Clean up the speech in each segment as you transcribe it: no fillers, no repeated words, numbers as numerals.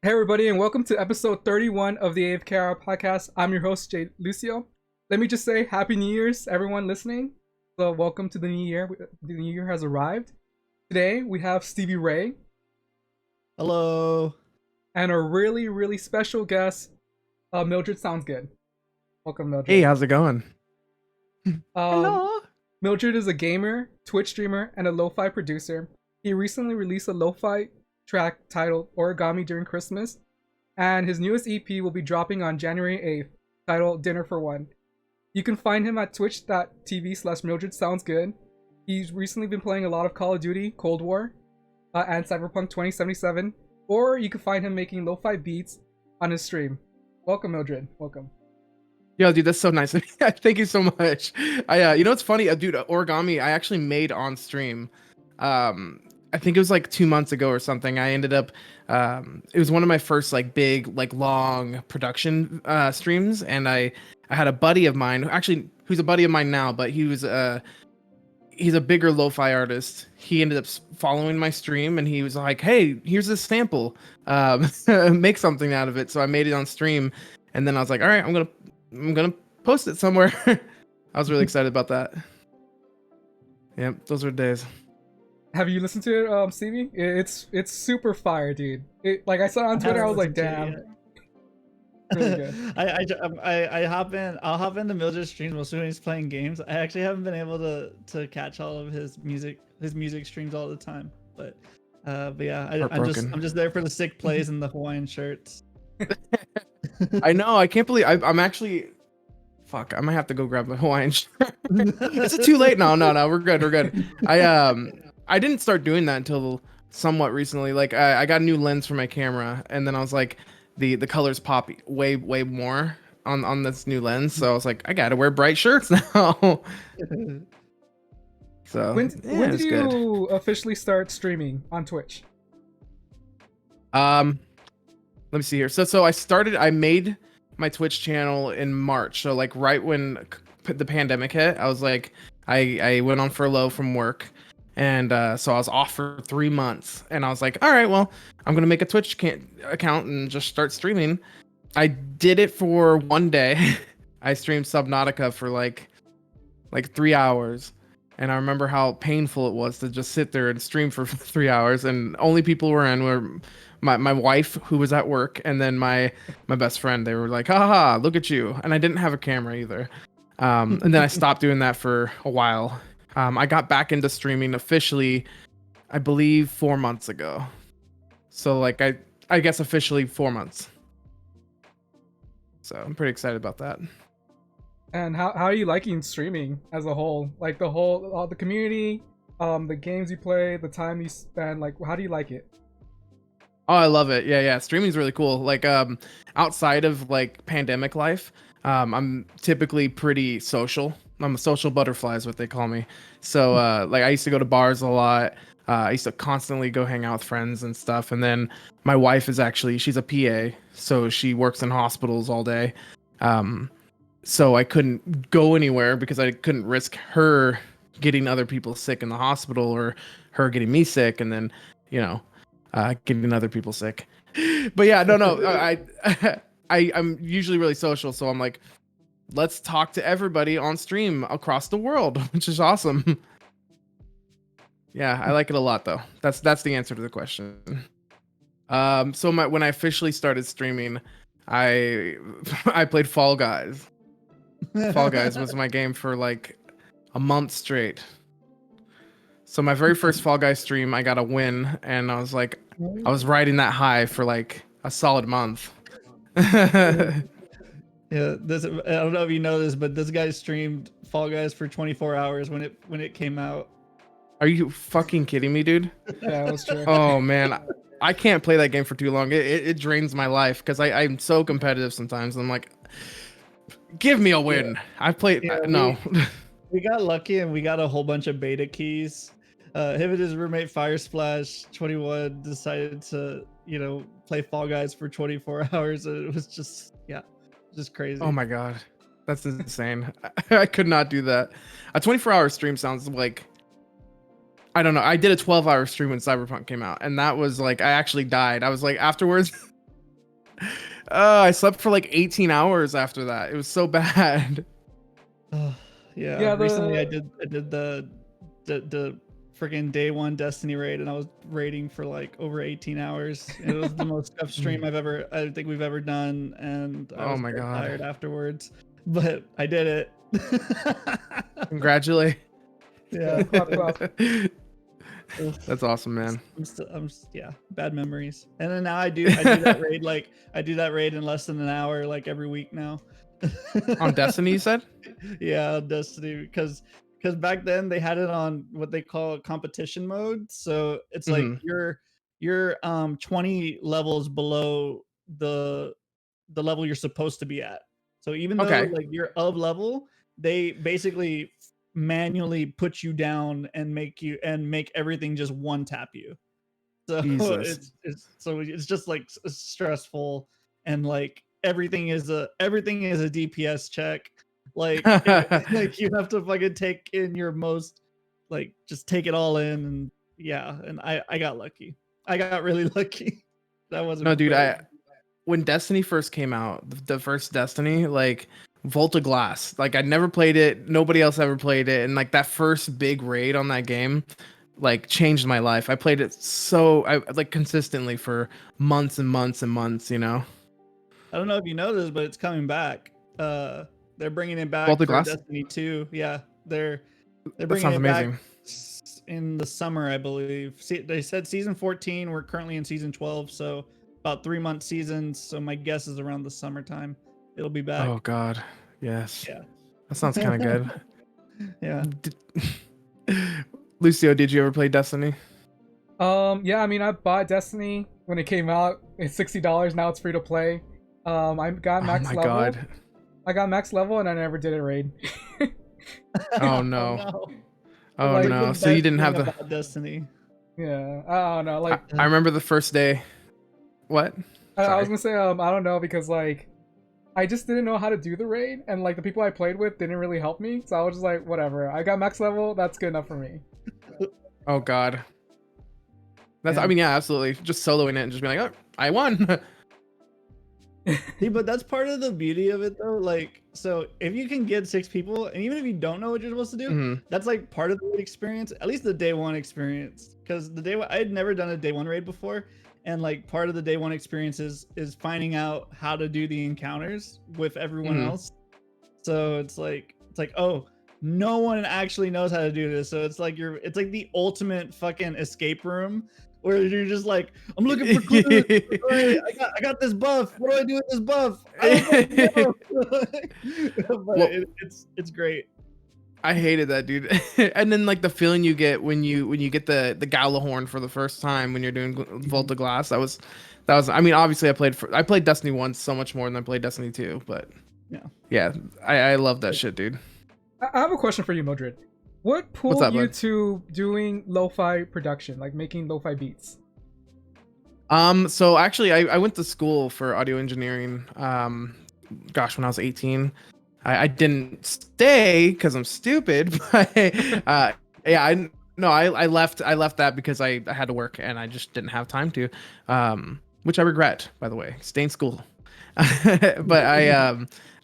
Hey everybody, and welcome to episode 31 of the AFK Hour Podcast. I'm your host, Jay Lucio. Let me just say Happy New Year's, everyone listening. So welcome to the new year. The new year has arrived. Today we have Stevie Ray Hello. and a really special guest, Mildred Sounds Good. Welcome, Hey, Mildred. how's it going? Um, Mildred is a gamer, Twitch streamer, and a lo-fi producer. He recently released a lo-fi track titled Origami During Christmas, and his newest EP will be dropping on January 8th, titled Dinner for One. You can find him at twitch.tv/MildredSoundsGood. He's recently been playing a lot of Call of Duty, Cold War, and Cyberpunk 2077, or you can find him making lo-fi beats on his stream. Welcome, Mildred. Welcome. Yo, dude, that's so nice. Thank you so much. You know what's funny, dude? Origami, I actually made on stream. I think it was like 2 months ago or something. I ended up, it was one of my first like big, like long production streams, and I had a buddy of mine, actually, who's a buddy of mine now, but he's a bigger lo-fi artist. He ended up following my stream, and he was like, "Hey, here's this sample. Make something out of it." So I made it on stream, and then I was like, "All right, I'm gonna post it somewhere." I was really excited about that. Yep, those were days. Have you listened to it, Stevie? It's super fire, dude. Like I saw it on Twitter, I was like, damn. Really good. I hop in. I'll hop into Mildred's streams mostly when he's playing games. I actually haven't been able to catch all of his music streams all the time. But yeah, I'm just there for the sick plays and the Hawaiian shirts. I know. I can't believe I'm actually. Fuck! I might have to go grab a Hawaiian shirt. Is it too late? No. We're good. I didn't start doing that until somewhat recently. Like I got a new lens for my camera, and then I was like, the colors pop way more on this new lens. So I was like, I gotta wear bright shirts now. So When yeah, did it's you officially start streaming on Twitch? Let me see here. So I made my Twitch channel in March. So like right when the pandemic hit, I was like, I went on furlough from work. And so I was off for 3 months, and I was like, all right, well, I'm gonna make a Twitch account and just start streaming. I did it for one day. I streamed Subnautica for like 3 hours, and I remember how painful it was to just sit there and stream for 3 hours, and only people were in were my wife, who was at work, and then my best friend. They were like, haha, look at you. And I didn't have a camera either. And then I stopped doing that for a while. I got back into streaming officially, I believe 4 months ago. So like I guess officially 4 months. So I'm pretty excited about that. And how are you liking streaming as a whole? Like all the community, the games you play, the time you spend. Like, how do you like it? Oh, I love it. Yeah. Streaming's really cool. Like outside of like pandemic life, I'm typically pretty social. I'm a social butterfly is what they call me. So like I used to go to bars a lot. I used to constantly go hang out with friends and stuff. And then my wife is she's a PA, so she works in hospitals all day. So I couldn't go anywhere because I couldn't risk her getting other people sick in the hospital or her getting me sick and then, getting other people sick. But yeah, no, I'm usually really social, so I'm like, let's talk to everybody on stream across the world, which is awesome. Yeah, I like it a lot though. That's the answer to the question. So when I officially started streaming, I played Fall Guys. Fall Guys was my game for like a month straight. So my very first Fall Guys stream, I got a win, and I was riding that high for like a solid month. Yeah, I don't know if you know this, but this guy streamed Fall Guys for 24 hours when it came out. Are you fucking kidding me, dude? Yeah, that's true. Oh man, I can't play that game for too long. It drains my life because I'm so competitive sometimes. I'm like, give me a win. I played no. We got lucky and we got a whole bunch of beta keys. Him and his roommate Firesplash 21 decided to play Fall Guys for 24 hours, and it was just crazy. Oh my god, that's insane. I could not do that. A 24-hour stream sounds like, I don't know. I did a 12-hour stream when Cyberpunk came out, and that was like, I actually died. I was like, afterwards, I slept for like 18 hours after that. It was so bad. Yeah. Yeah, Recently, I did the freaking day one Destiny raid, and I was raiding for like over 18 hours. It was the most tough stream I think we've ever done, and I Oh was my very God. tired afterwards, but I did it. Congratulate. Yeah. Clap, clap. That's awesome, man. Yeah, bad memories. And then now I do that raid I do that raid in less than an hour like every week now. On Destiny, you said? Yeah, Destiny, because back then they had it on what they call competition mode. So it's like Mhm. you're 20 levels below the level you're supposed to be at. So even though Okay. like you're of level, they basically manually put you down and make everything just one tap you. So Jesus. it's just like stressful, and like everything is a DPS check. Like like you have to fucking take in your most, like just take it all in, and yeah, and I got lucky. I got really lucky. That wasn't No, dude, prepared. when Destiny first came out, the first Destiny, like Volta Glass, like I'd never played it, nobody else ever played it, and like that first big raid on that game, like changed my life. I played it like consistently for months and months and months, you know. I don't know if you know this, but it's coming back. They're bringing it back Volta for Glass, Destiny 2. Yeah, they're that bringing sounds it back amazing. in the summer, I believe. See, they said season 14. We're currently in season 12, so about 3 month seasons. So my guess is around the summertime it'll be Oh back. God, yes, Yeah, that sounds kind of yeah. good. Lucio, did you ever play Destiny? Yeah, I mean, I bought Destiny when it came out. It's $60. Now it's free to play. I got Oh max my level. God. I got max level, and I never did a raid. Oh Oh no. no! Oh Like Like, the no. So you best didn't thing have the. about Destiny. yeah, I don't know. Like, I remember the first day. What? I was Sorry. gonna say, I don't know, because like, I just didn't know how to do the raid, and like the people I played with didn't really help me, so I was just like, whatever. I got max level. That's good enough for me. Oh God. That's. Yeah. I mean, yeah, absolutely. Just soloing it and just being like, oh, I won. See, but that's part of the beauty of it though. Like, so if you can get 6 people, and even if you don't know what you're supposed to do, Mhm. that's like part of the experience, at least the day one experience. Because the day one, I had never done a day one raid before, and like part of the day one experience is finding out how to do the encounters with everyone Mhm. else. So it's like oh, no one actually knows how to do this. So it's like it's like the ultimate fucking escape room where you're just like, I'm looking for clues. Hey, I got this buff. What do I do with this buff? I don't fucking know. But Well, it's great. I hated that, dude. And then like the feeling you get when you get the Galahorn for the first time when you're doing Volta Glass. That was. I mean, obviously I played Destiny 1 so much more than I played Destiny 2, but Yeah. yeah, I love that shit, dude. I have a question for you, Mildred. What What's pulled up, you bud? to doing lo-fi production, like making lo-fi beats? So actually, I went to school for audio engineering. Gosh, when I was 18, I didn't stay because I'm stupid, but yeah, I left that because I had to work and I just didn't have time to, which I regret, by the way. Stay in school, but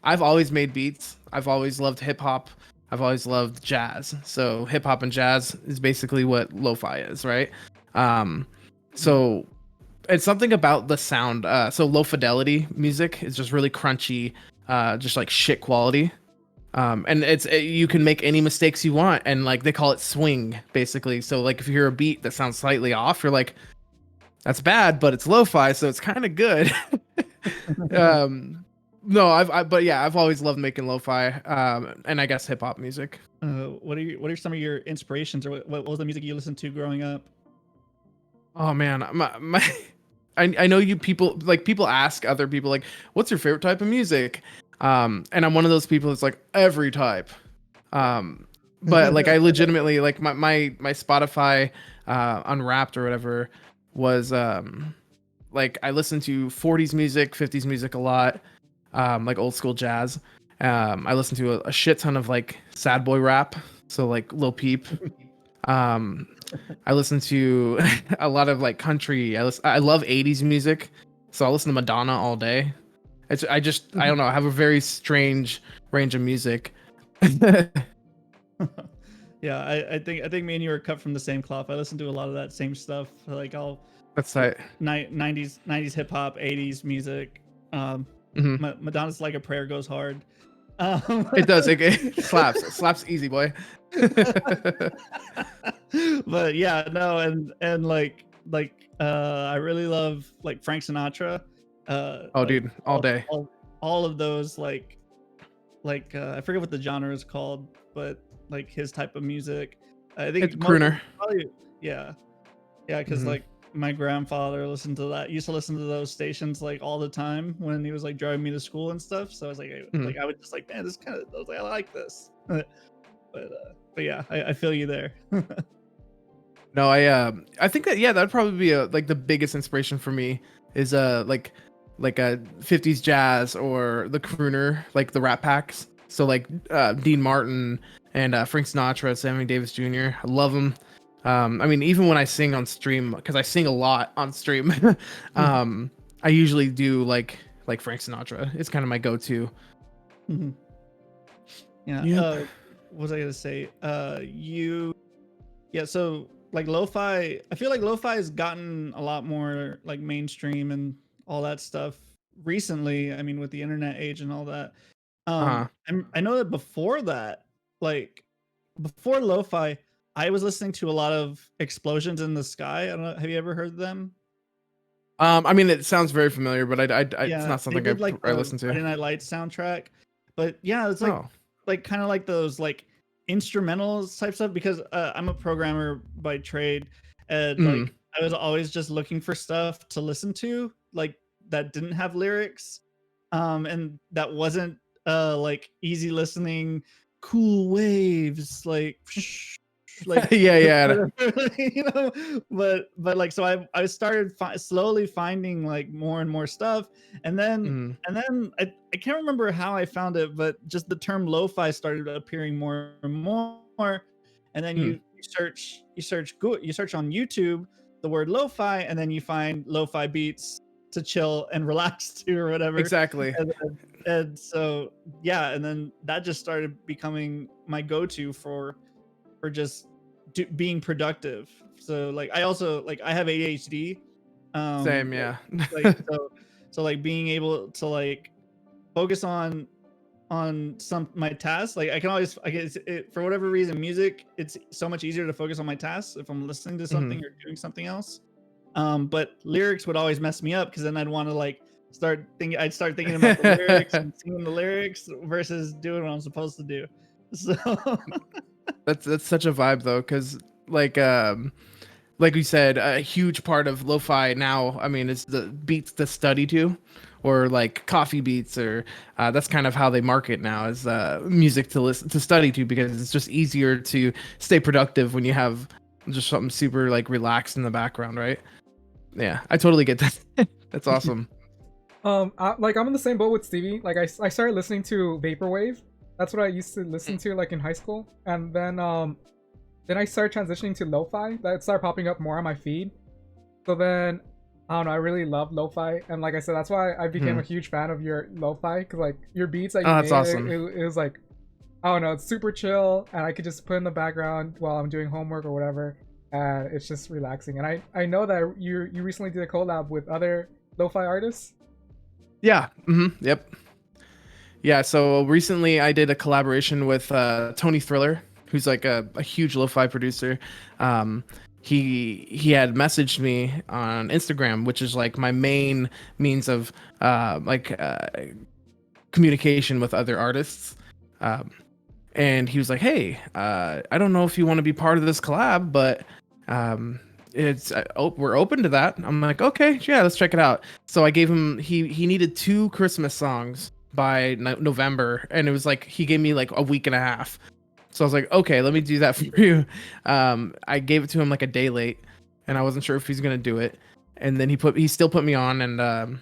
I've always made beats. I've always loved hip hop. I've always loved jazz. So hip hop and jazz is basically what lo-fi is, right? So it's something about the sound. So low fidelity music is just really crunchy, just like shit quality. And you can make any mistakes you want, and like they call it swing, basically. So like if you hear a beat that sounds slightly off, you're like, that's bad, but it's lo-fi, so it's kind of good. No, but yeah, I've always loved making lo-fi, and I guess hip hop music. What are some of your inspirations, or what was the music you listened to growing up? Oh man, my I know you people ask other people like, what's your favorite type of music? And I'm one of those people that's like every type. But like I legitimately like my Spotify Unwrapped or whatever was like I listen to 40s music, 50s music a lot, like old school jazz. I listen to a shit ton of like sad boy rap, so like Lil Peep. I listen to a lot of like country. I love 80s music. So I listen to Madonna all day. I don't know. I have a very strange range of music. Yeah, I think me and you are cut from the same cloth. I listen to a lot of that same stuff. Like That's tight. 90s hip hop, 80s music. Madonna's Like a Prayer goes hard. It does. It slaps. It slaps easy, boy. But yeah, no, and like I really love like Frank Sinatra. Dude, all day. All of those like I forget what the genre is called, but like his type of music. I think it's crooner. Probably, yeah, because like my grandfather used to listen to those stations like all the time when he was like driving me to school and stuff. So I was like, I would just like, man, this kind of, I was like, I like this. but yeah, I feel you there. No, I think that that'd probably be like the biggest inspiration for me is like a 50s jazz or the crooner, like the Rat Packs. So like Dean Martin and Frank Sinatra, Sammy Davis Jr. I love them. I mean, even when I sing on stream, because I sing a lot on stream, I usually do like Frank Sinatra. It's kind of my go-to. Mm-hmm. Yeah. What was I gonna say? So like lo-fi, I feel like lo-fi has gotten a lot more like mainstream and all that stuff recently. I mean, with the internet age and all that. I know that before that, like before lo-fi, I was listening to a lot of Explosions in the Sky. I don't know. Have you ever heard them? I mean, it sounds very familiar, but it's not something I listen to. Friday Night Lights soundtrack. But yeah, it's like kind of like those like instrumentals type stuff, because I'm a programmer by trade, and like I was always just looking for stuff to listen to like that didn't have lyrics, and that wasn't like easy listening, cool waves like yeah. You know, but like, so I started slowly finding like more and more stuff, and then I can't remember how I found it, but just the term lo-fi started appearing more and more, and then you search on YouTube the word lo-fi, and then you find lo-fi beats to chill and relax to or whatever. Exactly. And so yeah, and then that just started becoming my go-to for just being productive. So like I also like I have ADHD. Same, yeah. Like so like being able to like focus on my tasks. Like I can always for whatever reason, music, it's so much easier to focus on my tasks if I'm listening to something or doing something else. But lyrics would always mess me up, because then I'd want to like I'd start thinking about the lyrics and singing the lyrics versus doing what I'm supposed to do. So that's such a vibe though, because like we said, a huge part of lo-fi now, I mean, is the beats to study to, or like coffee beats, or that's kind of how they market now, is music to study to, because it's just easier to stay productive when you have just something super like relaxed in the background, right? Yeah, I totally get that. That's awesome. I'm in the same boat with Stevie. Like I started listening to vaporwave. That's what I used to listen to like in high school, and then I started transitioning to lo-fi. That started popping up more on my feed. So then I don't know, I really love lo-fi, and like I said, that's why I became a huge fan of your lo-fi, because like your beats that you made, that's awesome. It was like, I don't know, it's super chill, and I could just put in the background while I'm doing homework or whatever, and it's just relaxing. And I know that you recently did a collab with other lo-fi artists. Yeah. Yep. Yeah, so recently I did a collaboration with Tony Thriller, who's like a huge lo-fi producer. He had messaged me on Instagram, which is like my main means of communication with other artists. And he was like, "Hey, I don't know if you want to be part of this collab, but we're open to that." I'm like, "Okay, yeah, let's check it out." So I gave him he needed 2 Christmas songs by November, and it was like he gave me like a week and a half. So I was like, okay, let me do that for you. I gave it to him like a day late, and I wasn't sure if he's gonna do it. And then he still put me on, and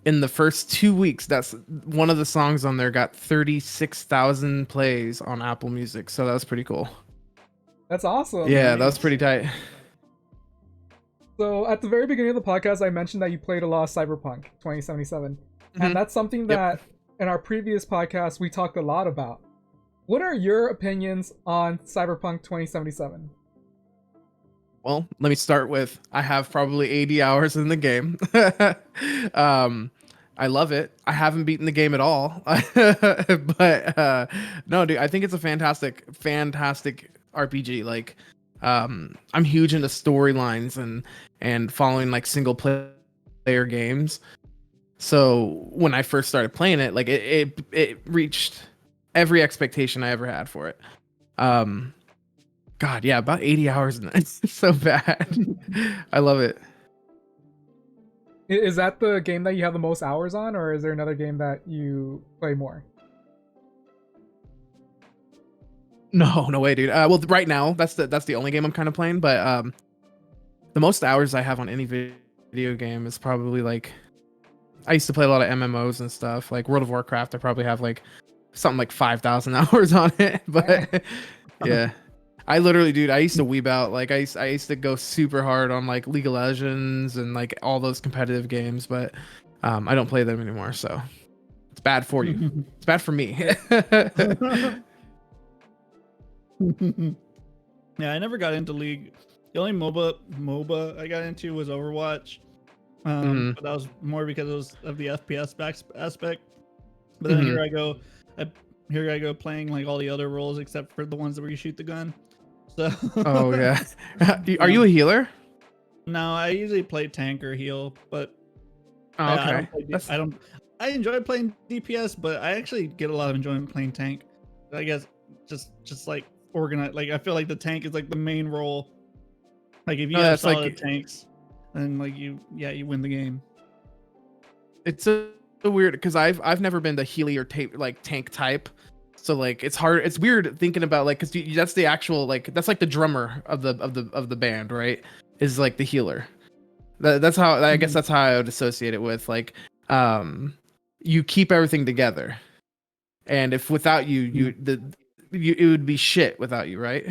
in the first 2 weeks, that's one of the songs on there got 36,000 plays on Apple Music. So that was pretty cool. That's awesome. Yeah, that was pretty tight. So at the very beginning of the podcast, I mentioned that you played a lot of Cyberpunk 2077, Mhm. and that's something that in our previous podcast we talked a lot about. What are your opinions on Cyberpunk 2077? Well, let me start with I have probably 80 hours in the game. I love it. I haven't beaten the game at all. But no, dude, I think it's a fantastic RPG. Like I'm huge into storylines and following like single player games. So when I first started playing it, like it reached every expectation I ever had for it. God, yeah, about 80 hours in that. It's so bad. I love it. Is that the game that you have the most hours on, or is there another game that you play more? No, no way, dude. Well, right now that's the only game I'm kind of playing, but the most hours I have on any video game is probably like I used to play a lot of MMOs and stuff, like World of Warcraft. I probably have like something like 5,000 hours on it, but yeah. I literally, dude, I used to weeb out. Like I used to go super hard on like League of Legends and like all those competitive games, but I don't play them anymore, so it's bad for you. It's bad for me. Yeah, I never got into League. The only MOBA I got into was Overwatch. But that was more because of the FPS aspect. But then here I go playing like all the other roles except for the ones where you shoot the gun. So Oh yeah. Are you a healer? No, I usually play tank or heal, but Oh, okay. I enjoy playing DPS, but I actually get a lot of enjoyment playing tank. I guess just like organize. Like I feel like the tank is like the main role. Like if you have solid tanks, then like you win the game. It's so weird because I've never been the healy or tank type. So like it's hard. It's weird thinking about like because that's the actual like that's like the drummer of the band, right? Is like the healer. That's how I guess that's how I would associate it with like you keep everything together, and if without you it would be shit without you, right?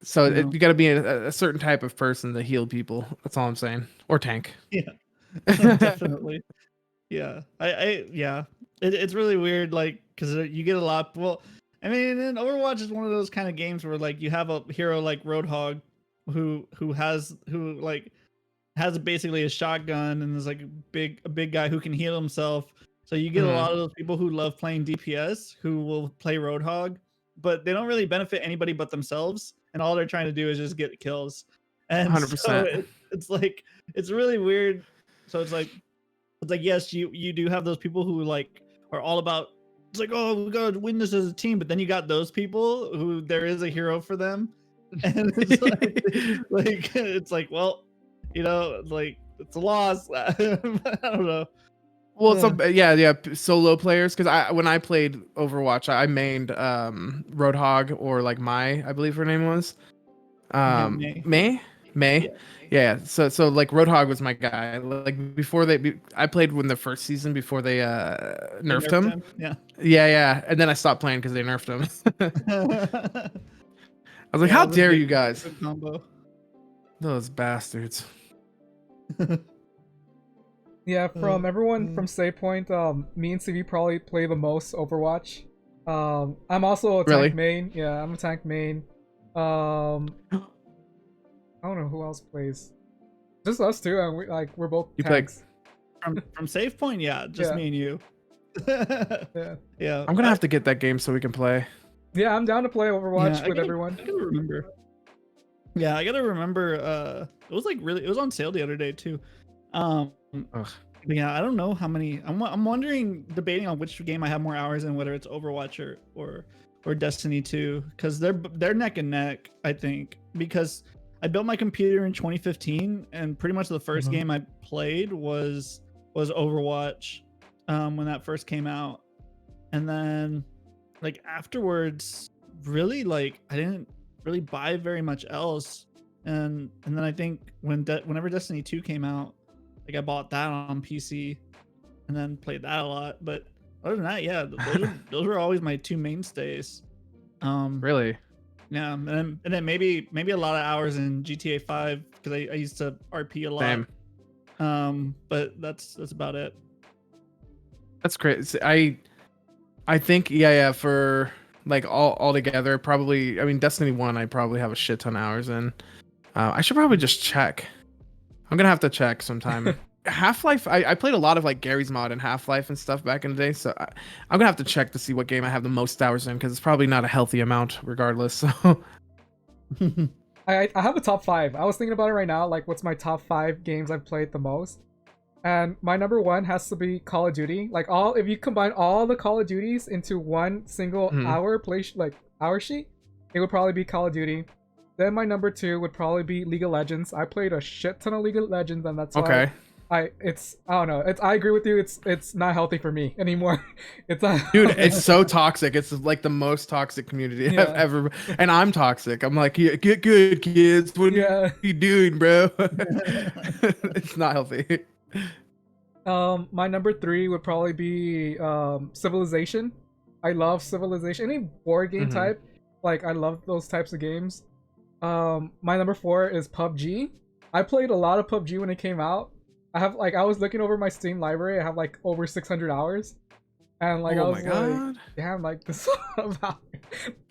So you got to be a certain type of person to heal people. That's all I'm saying, or tank. Yeah, definitely. Yeah, it's really weird, like because you get a lot. Well, I mean, and Overwatch is one of those kind of games where like you have a hero like Roadhog, who has basically a shotgun and is like a big guy who can heal himself. So you get a lot of those people who love playing DPS who will play Roadhog, but they don't really benefit anybody but themselves, and all they're trying to do is just get kills. And 100%. so it's like it's really weird. So it's like yes, you do have those people who like are all about it's like, oh, we gotta win this as a team, but then you got those people who there is a hero for them, and it's like it's like, well, you know, like it's a loss. I don't know. Well, solo players because when I played Overwatch, I mained Roadhog or like Mai, I believe her name was. May. Yeah. So like Roadhog was my guy. Like before I played when the first season before they nerfed him. Yeah. And then I stopped playing because they nerfed him. I was like, how dare you guys? Those bastards. Yeah, from everyone from Save Point, me and CV probably play the most Overwatch. I'm also a tank main. Yeah, I'm a tank main. I don't know who else plays. Just us two, and we're both tanks. From Save Point, just me and you. Yeah. I'm gonna have to get that game so we can play. Yeah, I'm down to play Overwatch with everyone. I gotta remember. Yeah, I gotta remember. It was on sale the other day too. But yeah, I don't know how many. I'm wondering, debating on which game I have more hours in, whether it's Overwatch or Destiny 2, because they're neck and neck. I think because I built my computer in 2015, and pretty much the first game I played was Overwatch when that first came out, and then like afterwards, really like I didn't really buy very much else, and then I think whenever Destiny 2 came out, like I bought that on PC and then played that a lot. But other than that, yeah, those were always my two mainstays. Really? Yeah, and then maybe a lot of hours in GTA 5 because I used to RP a lot. Same. But that's about it. That's crazy. I think for like all together, probably. I mean, Destiny 1, I probably have a shit ton of hours in. I should probably just check. I'm gonna have to check sometime. Half-Life, I played a lot of like Gary's Mod and Half-Life and stuff back in the day, so I'm gonna have to check to see what game I have the most hours in, because it's probably not a healthy amount regardless. So I have a top 5. I was thinking about it right now, like what's my top 5 games I've played the most, and my number 1 has to be Call of Duty. Like if you combine all the Call of Duties into one single hour sheet, it would probably be Call of Duty. Then my number 2 would probably be League of Legends. I played a shit ton of League of Legends, and that's why I don't know. I agree with you. It's not healthy for me anymore. Dude, it's so toxic. It's like the most toxic community I've ever. And I'm toxic. I'm like, yeah, get good, kids. What are you doing, bro? It's not healthy. My number 3 would probably be Civilization. I love Civilization. Any board game type, like I love those types of games. My number 4 is PUBG. I played a lot of PUBG when it came out. I was looking over my Steam library. I have like over 600 hours, and like I was like, damn, like this. I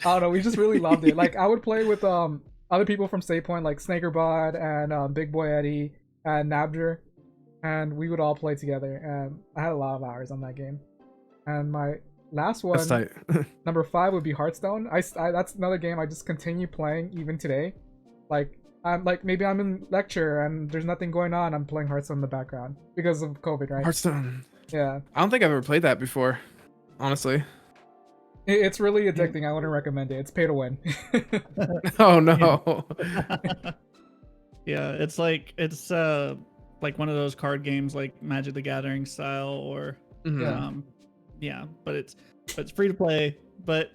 don't know. We just really loved it. Like I would play with other people from State Point, like Snakerbot and Big Boy Eddie and Nabder, and we would all play together. And I had a lot of hours on that game. And my last one, number 5, would be Hearthstone. That's another game I just continue playing even today. Like. Maybe I'm in lecture and there's nothing going on. I'm playing Hearthstone in the background because of COVID, right? Hearthstone. Yeah. I don't think I've ever played that before, honestly. It's really addicting. I wouldn't recommend it. It's pay to win. Oh no. Yeah, it's like one of those card games like Magic the Gathering style, or but it's free to play, but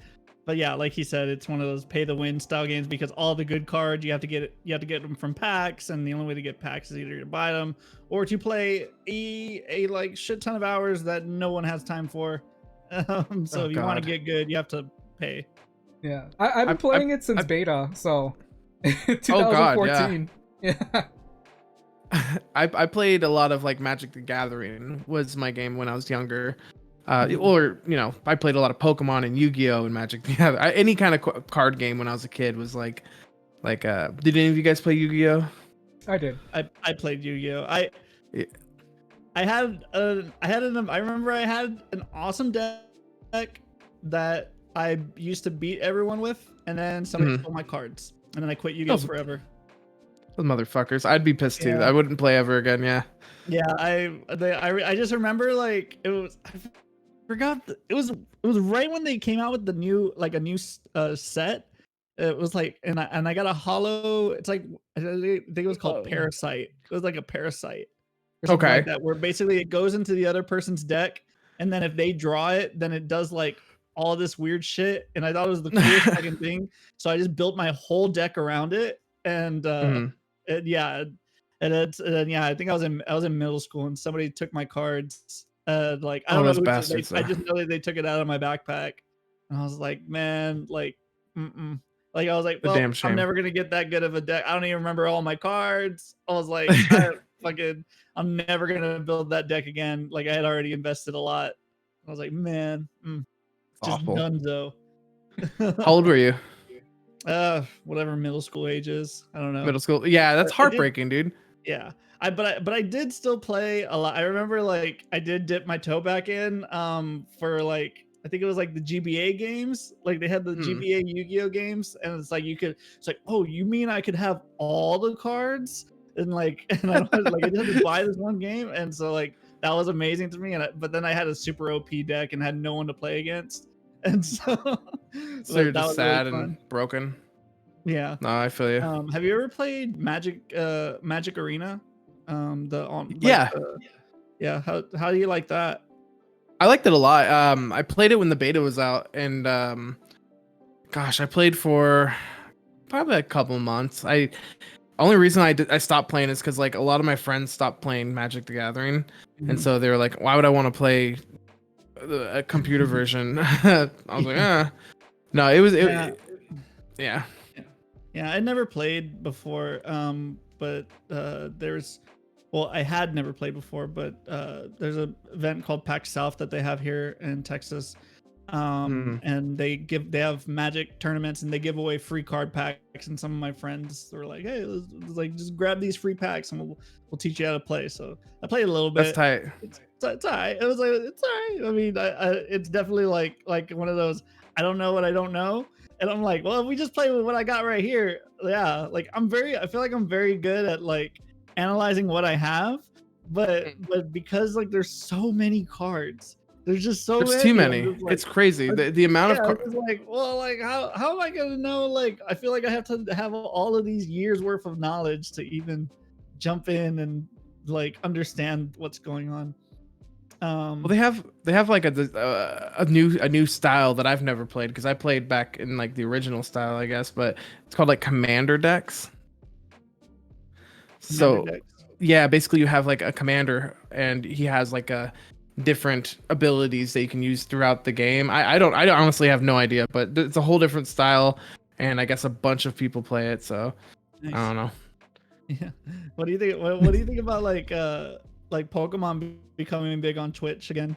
yeah, like he said, it's one of those pay the win style games because all the good cards you have to get them from packs, and the only way to get packs is either to buy them or to play a like shit ton of hours that no one has time for. So if you want to get good, you have to pay. Yeah, I've been playing it since beta, so 2014. Oh God, yeah. I played a lot of like Magic the Gathering was my game when I was younger. Or I played a lot of Pokemon and Yu-Gi-Oh and Magic. Yeah, any kind of card game when I was a kid was like. Did any of you guys play Yu-Gi-Oh? I did. I played Yu-Gi-Oh. I remember I had an awesome deck that I used to beat everyone with, and then somebody stole my cards, and then I quit Yu-Gi-Oh forever. Those motherfuckers! I'd be pissed too. I wouldn't play ever again. Yeah. Yeah, I just remember like it was. Forgot it was right when they came out with a new set. It was like, and I got a hollow. It's like I think it was called Parasite. It was like a parasite. Okay. Like that, where basically it goes into the other person's deck, and then if they draw it, then it does like all this weird shit. And I thought it was the coolest fucking thing. So I just built my whole deck around it, and I think I was in middle school, and somebody took my cards. Like I don't know, bastards, I just know that they took it out of my backpack, and I was like, man, like, like I was like, well, I'm never gonna get that good of a deck. I don't even remember all my cards. I was like, I'm never gonna build that deck again. Like I had already invested a lot. I was like, man, just dunzo. How old were you? Whatever middle school age is. I don't know. Middle school. Yeah, that's heartbreaking, dude. Yeah. But I did still play a lot. I remember like I did dip my toe back in for like I think it was like the GBA games. Like they had the GBA Yu-Gi-Oh games, and it's like it's like, oh, you mean I could have all the cards? And like and I was like I just had to buy this one game, and so like that was amazing to me. But then I had a super OP deck and had no one to play against. And so you're just sad really and broken. Yeah. No, I feel you. Have you ever played Magic Arena? How do you like that? I liked it a lot. I played it when the beta was out, and I played for probably a couple months. Only reason I stopped playing is because like a lot of my friends stopped playing Magic the Gathering, and so they were like, why would I want to play a computer version? I was like, no, it was Yeah. Yeah, I never played before, but I had never played before, but there's an event called PAX South that they have here in Texas, and they have Magic tournaments and they give away free card packs. And some of my friends were like, "Hey, let's like just grab these free packs and we'll teach you how to play." So I played a little bit. That's tight. It's alright. It was like it's alright. I mean, it's definitely like one of those I don't know what I don't know. And I'm like, well, if we just play with what I got right here, yeah. Like I feel like I'm very good at like analyzing what I have, but because like there's so many cards, there's just so There's many. too many. Like, it's crazy. The amount of cards. Like, well, like how am I gonna know? Like, I feel like I have to have all of these years worth of knowledge to even jump in and like understand what's going on. Well, they have like a new style that I've never played because I played back in like the original style, I guess, but it's called like commander decks. Yeah, basically you have like a commander and he has like a different abilities that you can use throughout the game. I honestly have no idea, but it's a whole different style, and I guess a bunch of people play it. So nice. I don't know. Yeah. What do you think? What do you think about like Pokemon becoming big on Twitch again?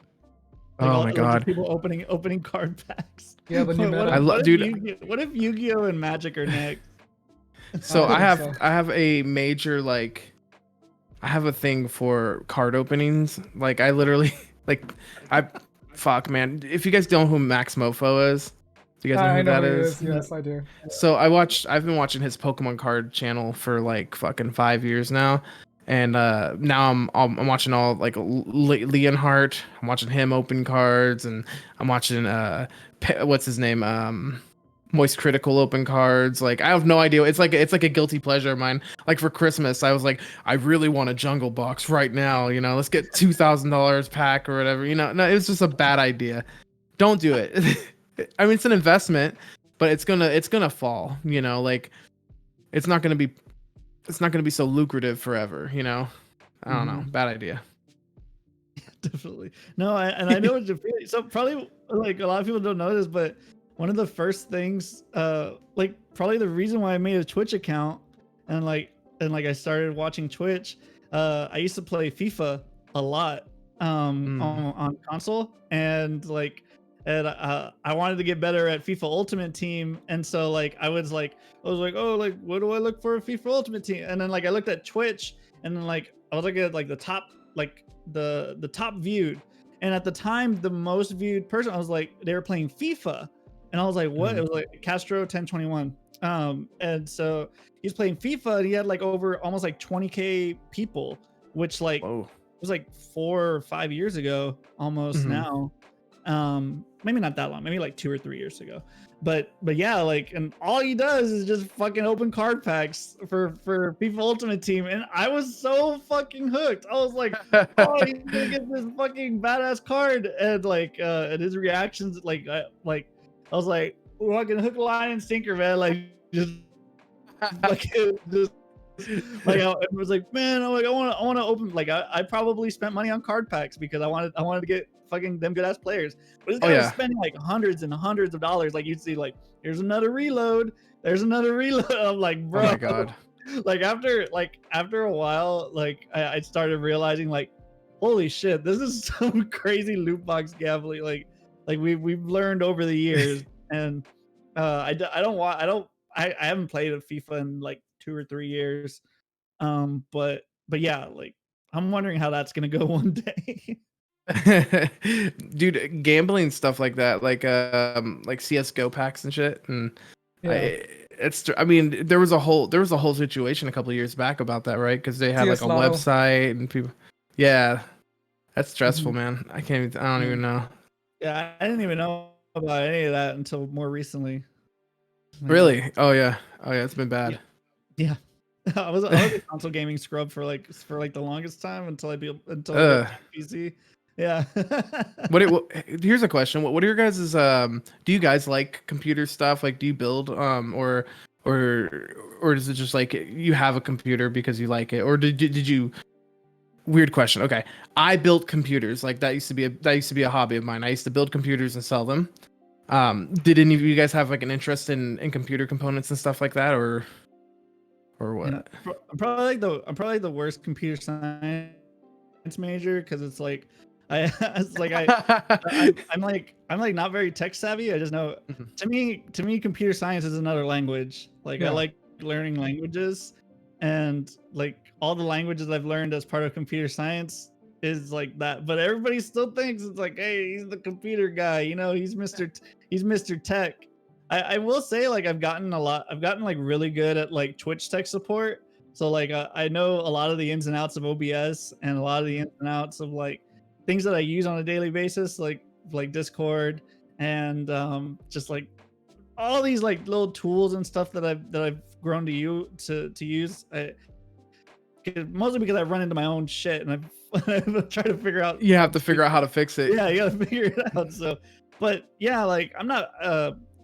Like my god! People opening card packs. Yeah, the new meta. I love, dude. What if Yu-Gi-Oh and Magic are next? So I have a major like, I have a thing for card openings. Like I literally fuck man. If you guys don't know who Max Mofo is, do you guys know who that is? Yes, I do. So I've been watching his Pokemon card channel for like fucking 5 years now. And now I'm watching all like Leonhardt. I'm watching him open cards, and I'm watching what's his name, Moist Critical open cards. Like I have no idea. It's like a guilty pleasure of mine. Like for Christmas, I was like, I really want a jungle box right now. You know, let's get $2,000 pack or whatever. You know, no, it was just a bad idea. Don't do it. I mean, it's an investment, but it's gonna fall. You know, like it's not gonna be so lucrative forever, you know. I don't know. Bad idea. Definitely. No, I know what you're feeling. So probably like a lot of people don't know this, but one of the first things, like probably the reason why I made a Twitch account and I started watching Twitch, I used to play FIFA a lot on console, and I wanted to get better at FIFA Ultimate Team, and so like I was like, oh, like what do I look for a FIFA Ultimate Team? And then like I looked at Twitch, and then like I was looking at like the top, like the top viewed, and at the time the most viewed person, I was like, they were playing FIFA, and I was like, what? It was like Castro 1021, and so he's playing FIFA, and he had like over almost like 20k people, which like it was like 4 or 5 years ago almost now. Maybe not that long, maybe like 2 or 3 years ago, but yeah, like, and all he does is just fucking open card packs for FIFA Ultimate Team, and I was so fucking hooked. I was like, oh, he's gonna get this fucking badass card, and like and his reactions, like I was like, fucking hook, line, and sinker, man. Like just like just like I was like, man, I'm like, I want to open, like I probably spent money on card packs because I wanted to get fucking them good ass players, but this guy was spending like hundreds and hundreds of dollars. Like you'd see like, there's another reload. I'm like, bro, oh my god. Like after a while, like I started realizing like, holy shit, this is some crazy loot box gambling. Like we've learned over the years, and I haven't played a FIFA in like 2 or 3 years, but yeah, like I'm wondering how that's gonna go one day. Dude, gambling stuff like that, like CS:GO packs and shit, and I mean there was a whole situation a couple of years back about that, right? Because they had like a website and people, that's stressful, man. I don't even know. Yeah, I didn't even know about any of that until more recently. Really? Oh yeah, it's been bad. Yeah. I was a console gaming scrub for like the longest time until I got PC. Yeah. Here's a question. What are your guys' do you guys like computer stuff? Like do you build or is it just like you have a computer because you like it, or did you weird question. Okay. I built computers. Like that used to be a hobby of mine. I used to build computers and sell them. Did any of you guys have like an interest in computer components and stuff like that, or what? You know, I'm probably like the worst computer science major, because it's like it's like I'm like not very tech savvy. I just know to me computer science is another language. Like I like learning languages, and like all the languages I've learned as part of computer science is like that. But everybody still thinks it's like, hey, he's the computer guy, you know, he's Mr. Tech. I will say, like, I've gotten like really good at like Twitch tech support. So like I know a lot of the ins and outs of OBS and a lot of the ins and outs of like things that I use on a daily basis, like Discord and just like all these like little tools and stuff that I've grown to use. Mostly because I run into my own shit and I've tried to figure out. You have to figure out how to fix it. Yeah, you gotta figure it out. So, but yeah, like I'm not.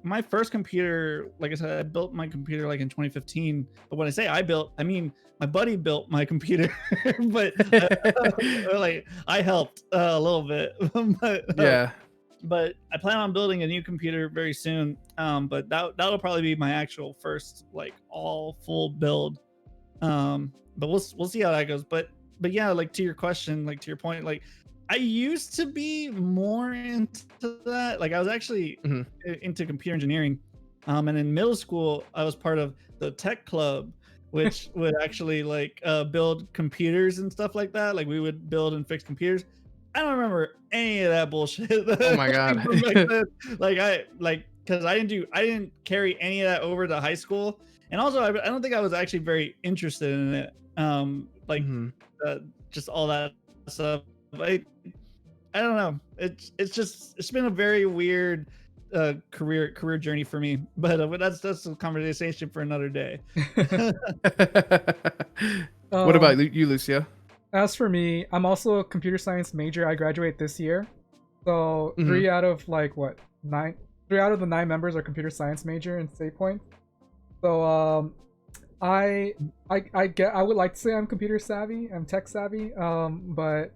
My first computer, like I said, I built my computer like in 2015. But when I say I built, I mean my buddy built my computer, but like I helped a little bit. But I plan on building a new computer very soon. But that'll probably be my actual first like all full build. But we'll see how that goes. But yeah, like to your question, like to your point, like I used to be more into that. Like I was actually into computer engineering. And in middle school, I was part of the tech club, which would actually like build computers and stuff like that. Like we would build and fix computers. I don't remember any of that bullshit. Oh my god! Because I didn't carry any of that over to high school, and also I don't think I was actually very interested in it. Just all that stuff. I don't know. It's been a very weird career journey for me, but that's a conversation for another day. What about you, Lucio? As for me, I'm also a computer science major. I graduate this year, so 3 out of the 9 members are computer science major in State Point. So I would like to say I'm computer savvy, I'm tech savvy, but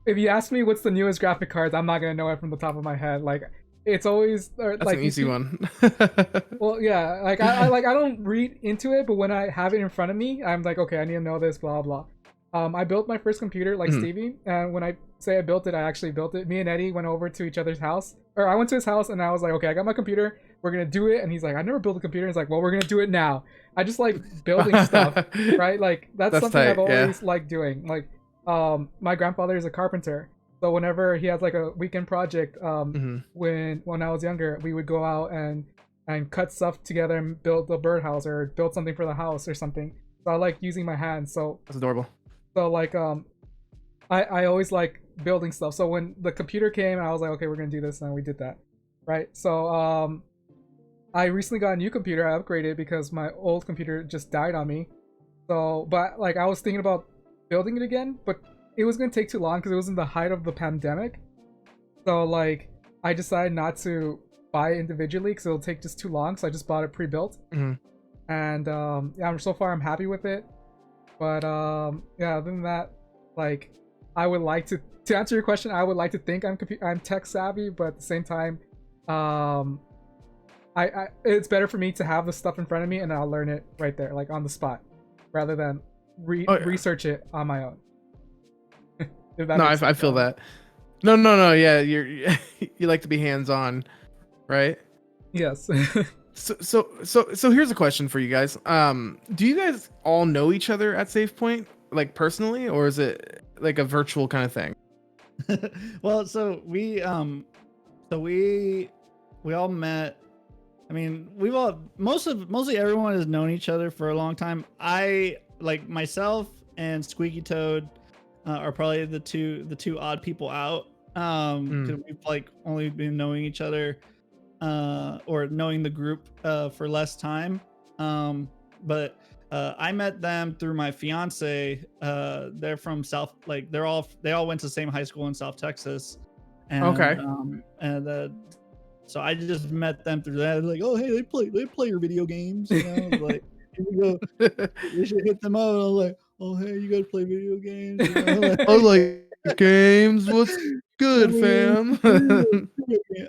if you ask me what's the newest graphic cards, I'm not gonna know it from the top of my head. Like it's always that's like an easy one. Well, yeah, like I don't read into it, but when I have it in front of me, I'm like, okay, I need to know this, blah blah. I built my first computer like Stevie, and when I say I built it, I actually built it. Me and Eddie went over to each other's house, or I went to his house and I was like, okay, I got my computer, we're gonna do it. And he's like, I never built a computer. He's like, well, we're gonna do it now. I just like building stuff, right? Like that's something tight, I've always liked doing. Like my grandfather is a carpenter, so whenever he has like a weekend project, when I was younger, we would go out and cut stuff together and build a birdhouse or build something for the house or something. So I like using my hands. So that's adorable. So like I always like building stuff. So when the computer came, I was like, okay, we're gonna do this, and we did that, right? So I recently got a new computer. I upgraded because my old computer just died on me. So, but like I was thinking about building it again, but it was gonna take too long because it was in the height of the pandemic. So like I decided not to buy it individually because it'll take just too long. So I just bought it pre-built, and yeah, so far I'm happy with it. But yeah, other than that, like I would like to answer your question, I would like to think I'm tech savvy, but at the same time, it's better for me to have the stuff in front of me and I'll learn it right there, like on the spot, rather than research it on my own. No, I feel that. No, yeah, you like to be hands-on, right? Yes. So here's a question for you guys. Do you guys all know each other at Safe Point, like personally, or is it like a virtual kind of thing? Well, so we all met. I mean, mostly everyone has known each other for a long time. I like myself and Squeaky Toad are probably the two odd people out. Because we've like only been knowing each other or knowing the group for less time. But I met them through my fiance. They're from South, like they all went to the same high school in South Texas. And, okay. So I just met them through that. Like, oh hey, they play your video games. You know, like you should hit them up. And I was like, oh hey, you guys play video games? You know? I was like, games. What's good, fam.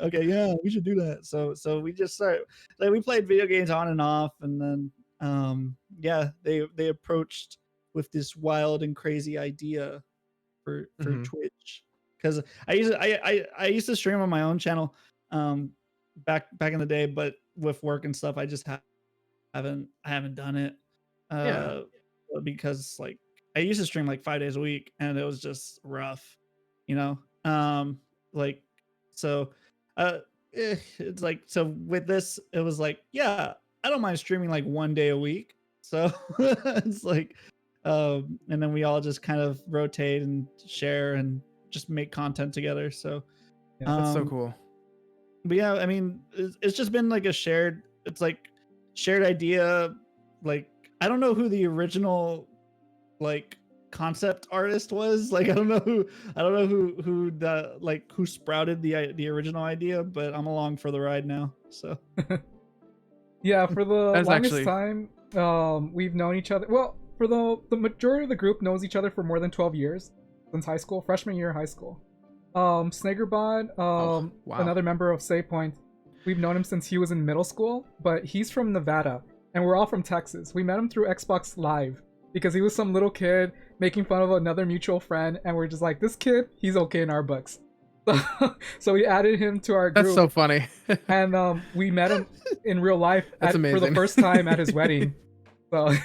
Okay, yeah, we should do that. So we just started, like, we played video games on and off, and then yeah, they approached with this wild and crazy idea for Twitch, because I used to stream on my own channel back in the day, but with work and stuff I just haven't done it because like I used to stream like 5 days a week and it was just rough, you know. Like so it's like, so with this it was like, yeah, I don't mind streaming like 1 day a week. So it's like and then we all just kind of rotate and share and just make content together. So yeah, that's so cool. But yeah, I mean, it's just been like a shared idea. Like, I don't know who the original like concept artist was. Like, I don't know who the like who sprouted the original idea, but I'm along for the ride now. So yeah, for the longest time, we've known each other. Well, for the majority of the group knows each other for more than 12 years, since high school, freshman year of high school. Snakerbot, wow. another member of Save Point, we've known him since he was in middle school, but he's from Nevada, and we're all from Texas. We met him through Xbox Live, because he was some little kid making fun of another mutual friend, and we're just like, this kid, he's okay in our books. So we added him to our group. That's so funny. And we met him in real life for the first time at his wedding. So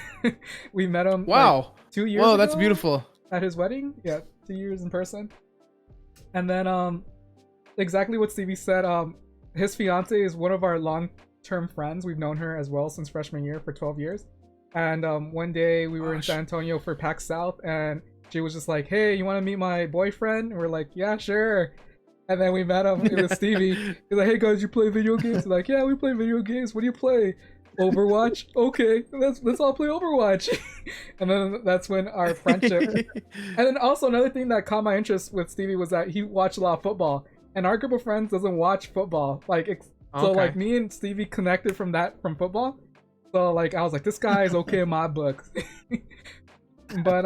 we met him like 2 years ago. Whoa, that's beautiful. At his wedding? Yeah, 2 years in person. And then exactly what Stevie said, his fiance is one of our long-term friends. We've known her as well since freshman year for 12 years. And one day we were in San Antonio for PAX South, and she was just like, hey, you want to meet my boyfriend? And we're like, yeah, sure. And then we met him. It was Stevie. He's like, hey guys, you play video games? We're like, yeah, we play video games. What do you play? Overwatch? Okay, let's all play Overwatch. And then that's when our friendship. And then also another thing that caught my interest with Stevie was that he watched a lot of football, and our group of friends doesn't watch football. Like so like me and Stevie connected from football. So like I was like, this guy is okay in my books. But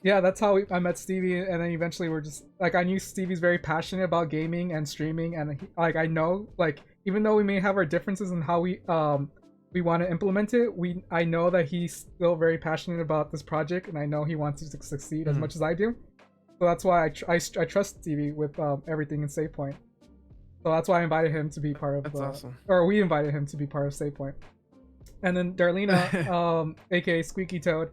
yeah, that's how I met Stevie, and then eventually we're just like, I knew Stevie's very passionate about gaming and streaming, and like I know, like, even though we may have our differences in how we want to implement it, I know that he's still very passionate about this project, and I know he wants it to succeed as much as I do. So that's why I trust Stevie with everything in Save Point. So that's why I invited him to be part of. That's awesome. Or we invited him to be part of Save Point. And then Darlena, aka Squeaky Toad,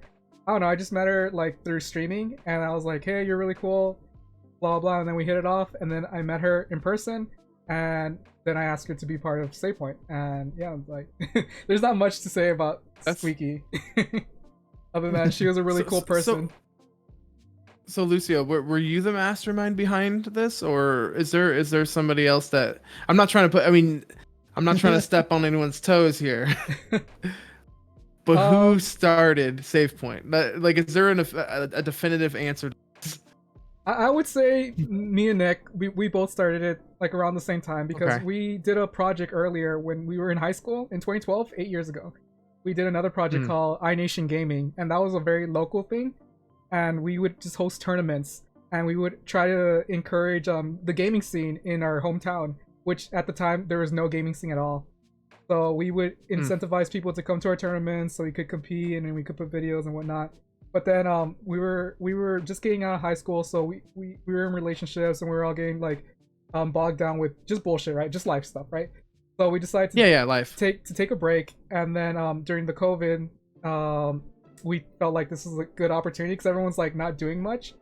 I don't know, I just met her like through streaming, and I was like, hey, you're really cool, blah blah, and then we hit it off, and then I met her in person, and then I asked her to be part of Save Point, and yeah, like there's not much to say about Squeaky other than she was a really cool person. So Lucio, were you the mastermind behind this, or is there somebody else that I'm not trying to step on anyone's toes here? But who started Save Point? Like, is there a definitive answer? I would say me and Nick, we both started it like around the same time, because we did a project earlier when we were in high school in 2012, 8 years ago. We did another project called iNation Gaming, and that was a very local thing. And we would just host tournaments, and we would try to encourage the gaming scene in our hometown, which at the time there was no gaming scene at all. So we would incentivize people to come to our tournaments so we could compete, and then we could put videos and whatnot. But then we were just getting out of high school, so we were in relationships, and we were all getting like bogged down with just bullshit, right? Just life stuff, right? So we decided to take a break, and then during the COVID, we felt like this was a good opportunity because everyone's like not doing much.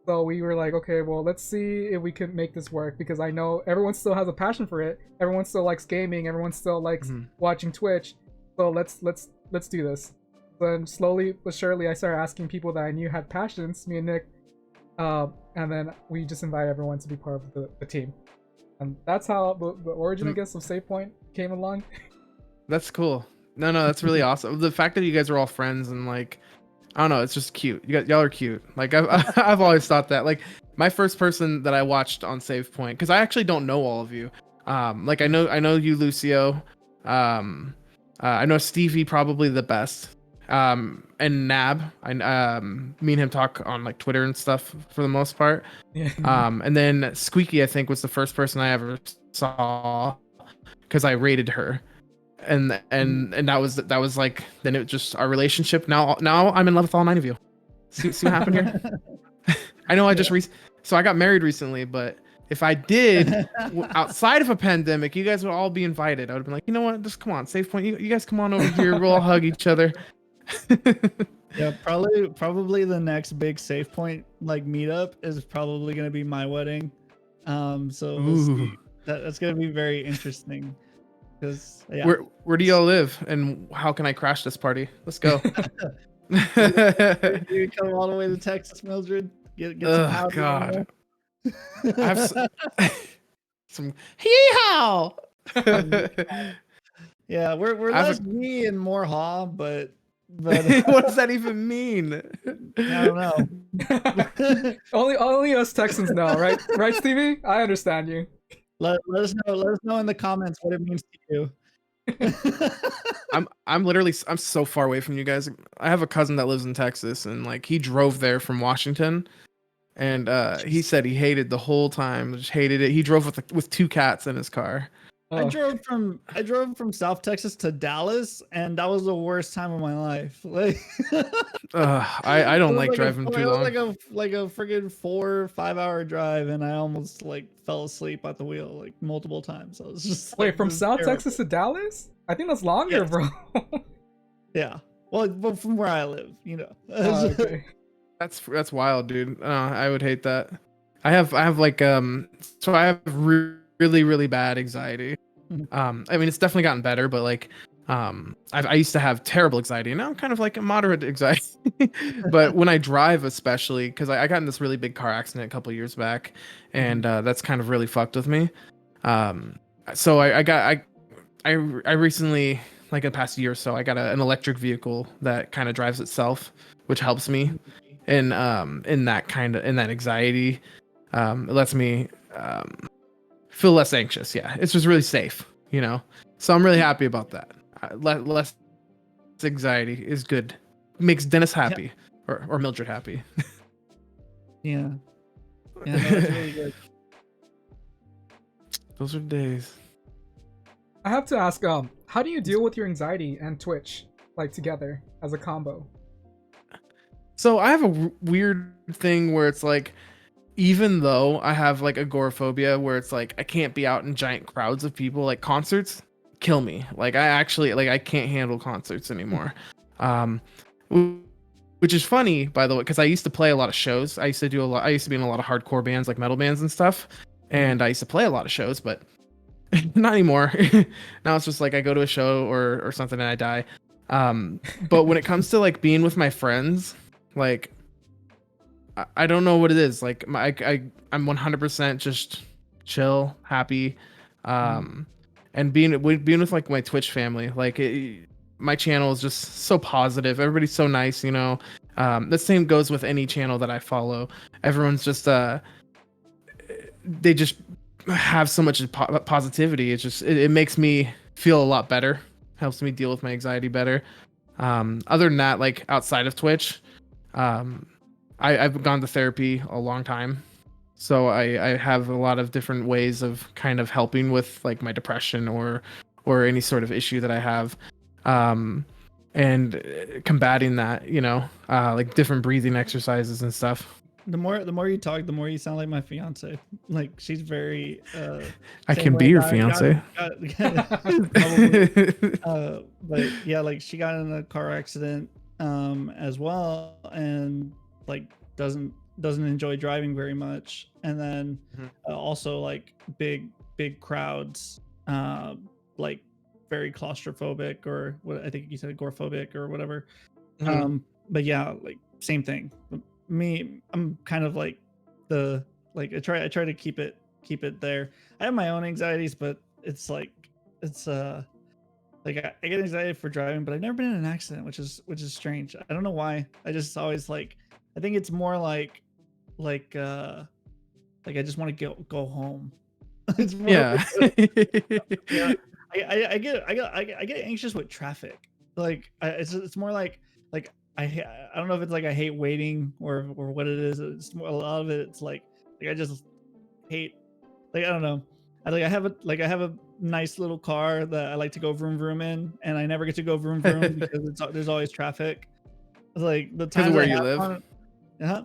So we were like, okay, well, let's see if we can make this work, because I know everyone still has a passion for it. Everyone still likes gaming. Everyone still likes watching Twitch. So let's do this. Then slowly but surely, I started asking people that I knew had passions, me and Nick, and then we just invited everyone to be part of the team. And that's how the origin, I guess, of Save Point came along. That's cool. No, that's really awesome. The fact that you guys are all friends and like, I don't know, it's just cute. Y'all are cute. Like I've always thought that. Like my first person that I watched on Save Point, because I actually don't know all of you. Like I know you, Lucio. I know Stevie probably the best. and Nab. Me and him talk on like Twitter and stuff for the most part. Yeah. And then Squeaky, I think, was the first person I ever saw because I rated her. And that was like, then it was just our relationship. Now I'm in love with all 9 of you. See what happened here? I know so I got married recently, but if I did outside of a pandemic, you guys would all be invited. I would have been like, you know what? Just come on, Save Point. You guys come on over here. We'll all hug each other. Yeah, probably the next big Save Point like meetup is probably gonna be my wedding. So we'll see. That's gonna be very interesting. Because where do y'all live, and how can I crash this party? Let's go. You come all the way to Texas, Mildred. Get some howdy. God. I have some hee-haw. Yeah, we're less me and more haw, but what does that even mean? I don't know. only us Texans know, right? Right, Stevie? I understand you. Let us know in the comments what it means to you. I'm so far away from you guys. I have a cousin that lives in Texas, and like he drove there from Washington, and he said he hated the whole time. Just hated it. He drove with 2 cats in his car. I drove from South Texas to Dallas, and that was the worst time of my life. Like, I don't like driving too long. It was like a friggin' 4 or 5 hour drive, and I almost like fell asleep at the wheel like multiple times. I was just wait, from South Texas to Dallas? I think that's longer, bro. Yeah. Well, from where I live, you know. Okay. That's wild, dude. I would hate that. I have like so I have really really bad anxiety. I mean, it's definitely gotten better, but like I used to have terrible anxiety, and now I'm kind of like a moderate anxiety. But when I drive, especially because I got in this really big car accident a couple years back, and that's kind of really fucked with me. So I recently, like in the past year or so, I got an electric vehicle that kind of drives itself, which helps me in that anxiety. It lets me feel less anxious. Yeah, it's just really safe, you know. So I'm really happy about that. Less anxiety is good. Makes Dennis happy, or Mildred happy. Yeah, no, that's really good. Those are days. I have to ask, how do you deal with your anxiety and Twitch like together as a combo? So I have a weird thing where it's like, even though I have like agoraphobia, where it's like I can't be out in giant crowds of people, like concerts kill me. Like I can't handle concerts anymore. Which is funny, by the way, because I used to play a lot of shows. I used to be in a lot of hardcore bands, like metal bands and stuff. And I used to play a lot of shows, but not anymore. Now it's just like I go to a show or something and I die. But when it comes to like being with my friends, like I don't know what it is. Like I'm 100% just chill, happy, and being with like my Twitch family. Like my channel is just so positive. Everybody's so nice, you know. The same goes with any channel that I follow. Everyone's just they just have so much positivity. It's just it makes me feel a lot better. Helps me deal with my anxiety better. Other than that, like outside of Twitch, I've gone to therapy a long time, so I have a lot of different ways of kind of helping with like my depression or any sort of issue that I have, and combating that, you know, like different breathing exercises and stuff. The more you talk, the more you sound like my fiance. Like she's very. I can be your fiance. But yeah, like she got in a car accident as well, and like doesn't enjoy driving very much, and then also like big crowds, like very claustrophobic, or what I think you said, agoraphobic or whatever. But yeah, like same thing. Me, I'm kind of like I try to keep it there. I have my own anxieties, but it's like I get anxiety for driving, but I've never been in an accident, which is strange. I don't know why. I just always like, I think it's more like I just want to go home. It's more yeah. I get anxious with traffic. Like it's more like like I don't know if it's like I hate waiting or what it is. It's a lot of it. It's like I just hate, like, I don't know. I have a nice little car that I like to go vroom vroom in, and I never get to go vroom vroom because there's always traffic. Like the Because times of where I you have live. uh-huh.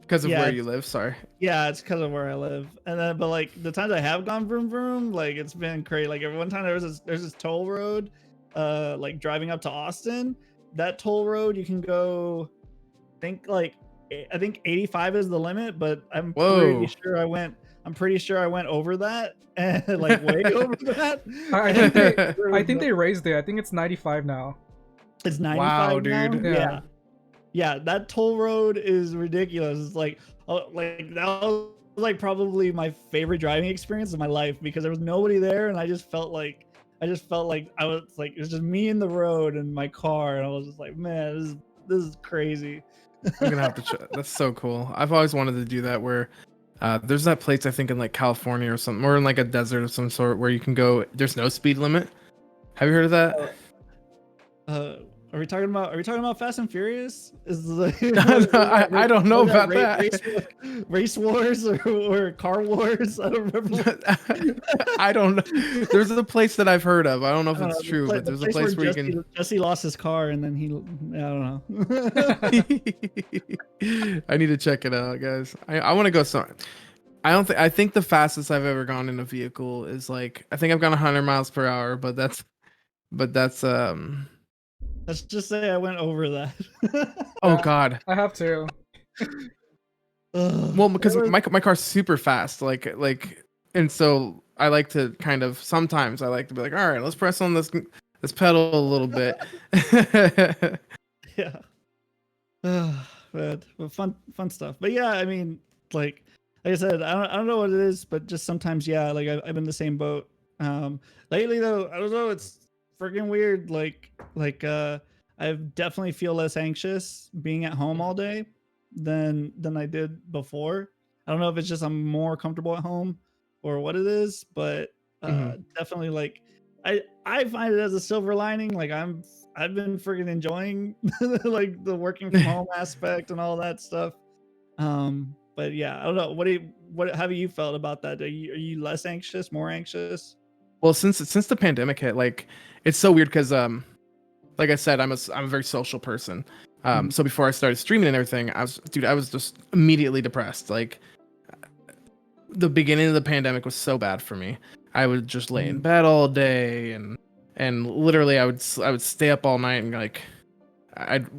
Because of Yeah, where you live. Sorry. yeah, it's because of where I live. And then, but like the times I have gone vroom vroom, like it's been crazy. Like one time there's this toll road, like driving up to Austin. That toll road you can go, I think 85 is the limit, but I'm Whoa. pretty sure I went over that and like way over that. I think they raised it. I think it's 95 now. It's 95 wow, now? dude. Yeah. Yeah, that toll road is ridiculous. It's like, oh, like that was like probably my favorite driving experience of my life because there was nobody there, and I just felt like I was like, it was just me in the road and my car, and I was just like, man, this is crazy. I'm gonna have to check. That's so cool. I've always wanted to do that where there's that place I think in like California or something, or in like a desert of some sort where you can go. There's no speed limit. Have you heard of that? Are we talking about Fast and Furious? I don't know about that. Race wars or car wars? I don't remember. I don't know. There's a place that I've heard of. I don't know if it's true, but there's a place where Jesse, you can. Jesse lost his car and then I don't know. I need to check it out, guys. I want to go somewhere. I think the fastest I've ever gone in a vehicle is like, I think I've gone 100 miles per hour, but that's let's just say I went over that. Oh God. I have to. Well, because my car's super fast, like, and so I like to kind of, sometimes I like to be like, all right, let's press on this pedal a little bit. Yeah. But fun stuff. But yeah, I mean, like I said, I don't know what it is, but just sometimes, yeah, like I've been in the same boat. Lately though, I don't know, it's freaking weird. Like I definitely feel less anxious being at home all day than I did before. I don't know if it's just I'm more comfortable at home or what it is, but definitely like I find it as a silver lining. Like I've been freaking enjoying like the working from home aspect and all that stuff. But yeah, I don't know. What have you felt about that? Are you less anxious, more anxious? Well, since the pandemic hit, like it's so weird because like I said, I'm a very social person. So before I started streaming and everything, I was just immediately depressed. Like the beginning of the pandemic was so bad for me. I would just lay in bed all day and literally I would stay up all night and like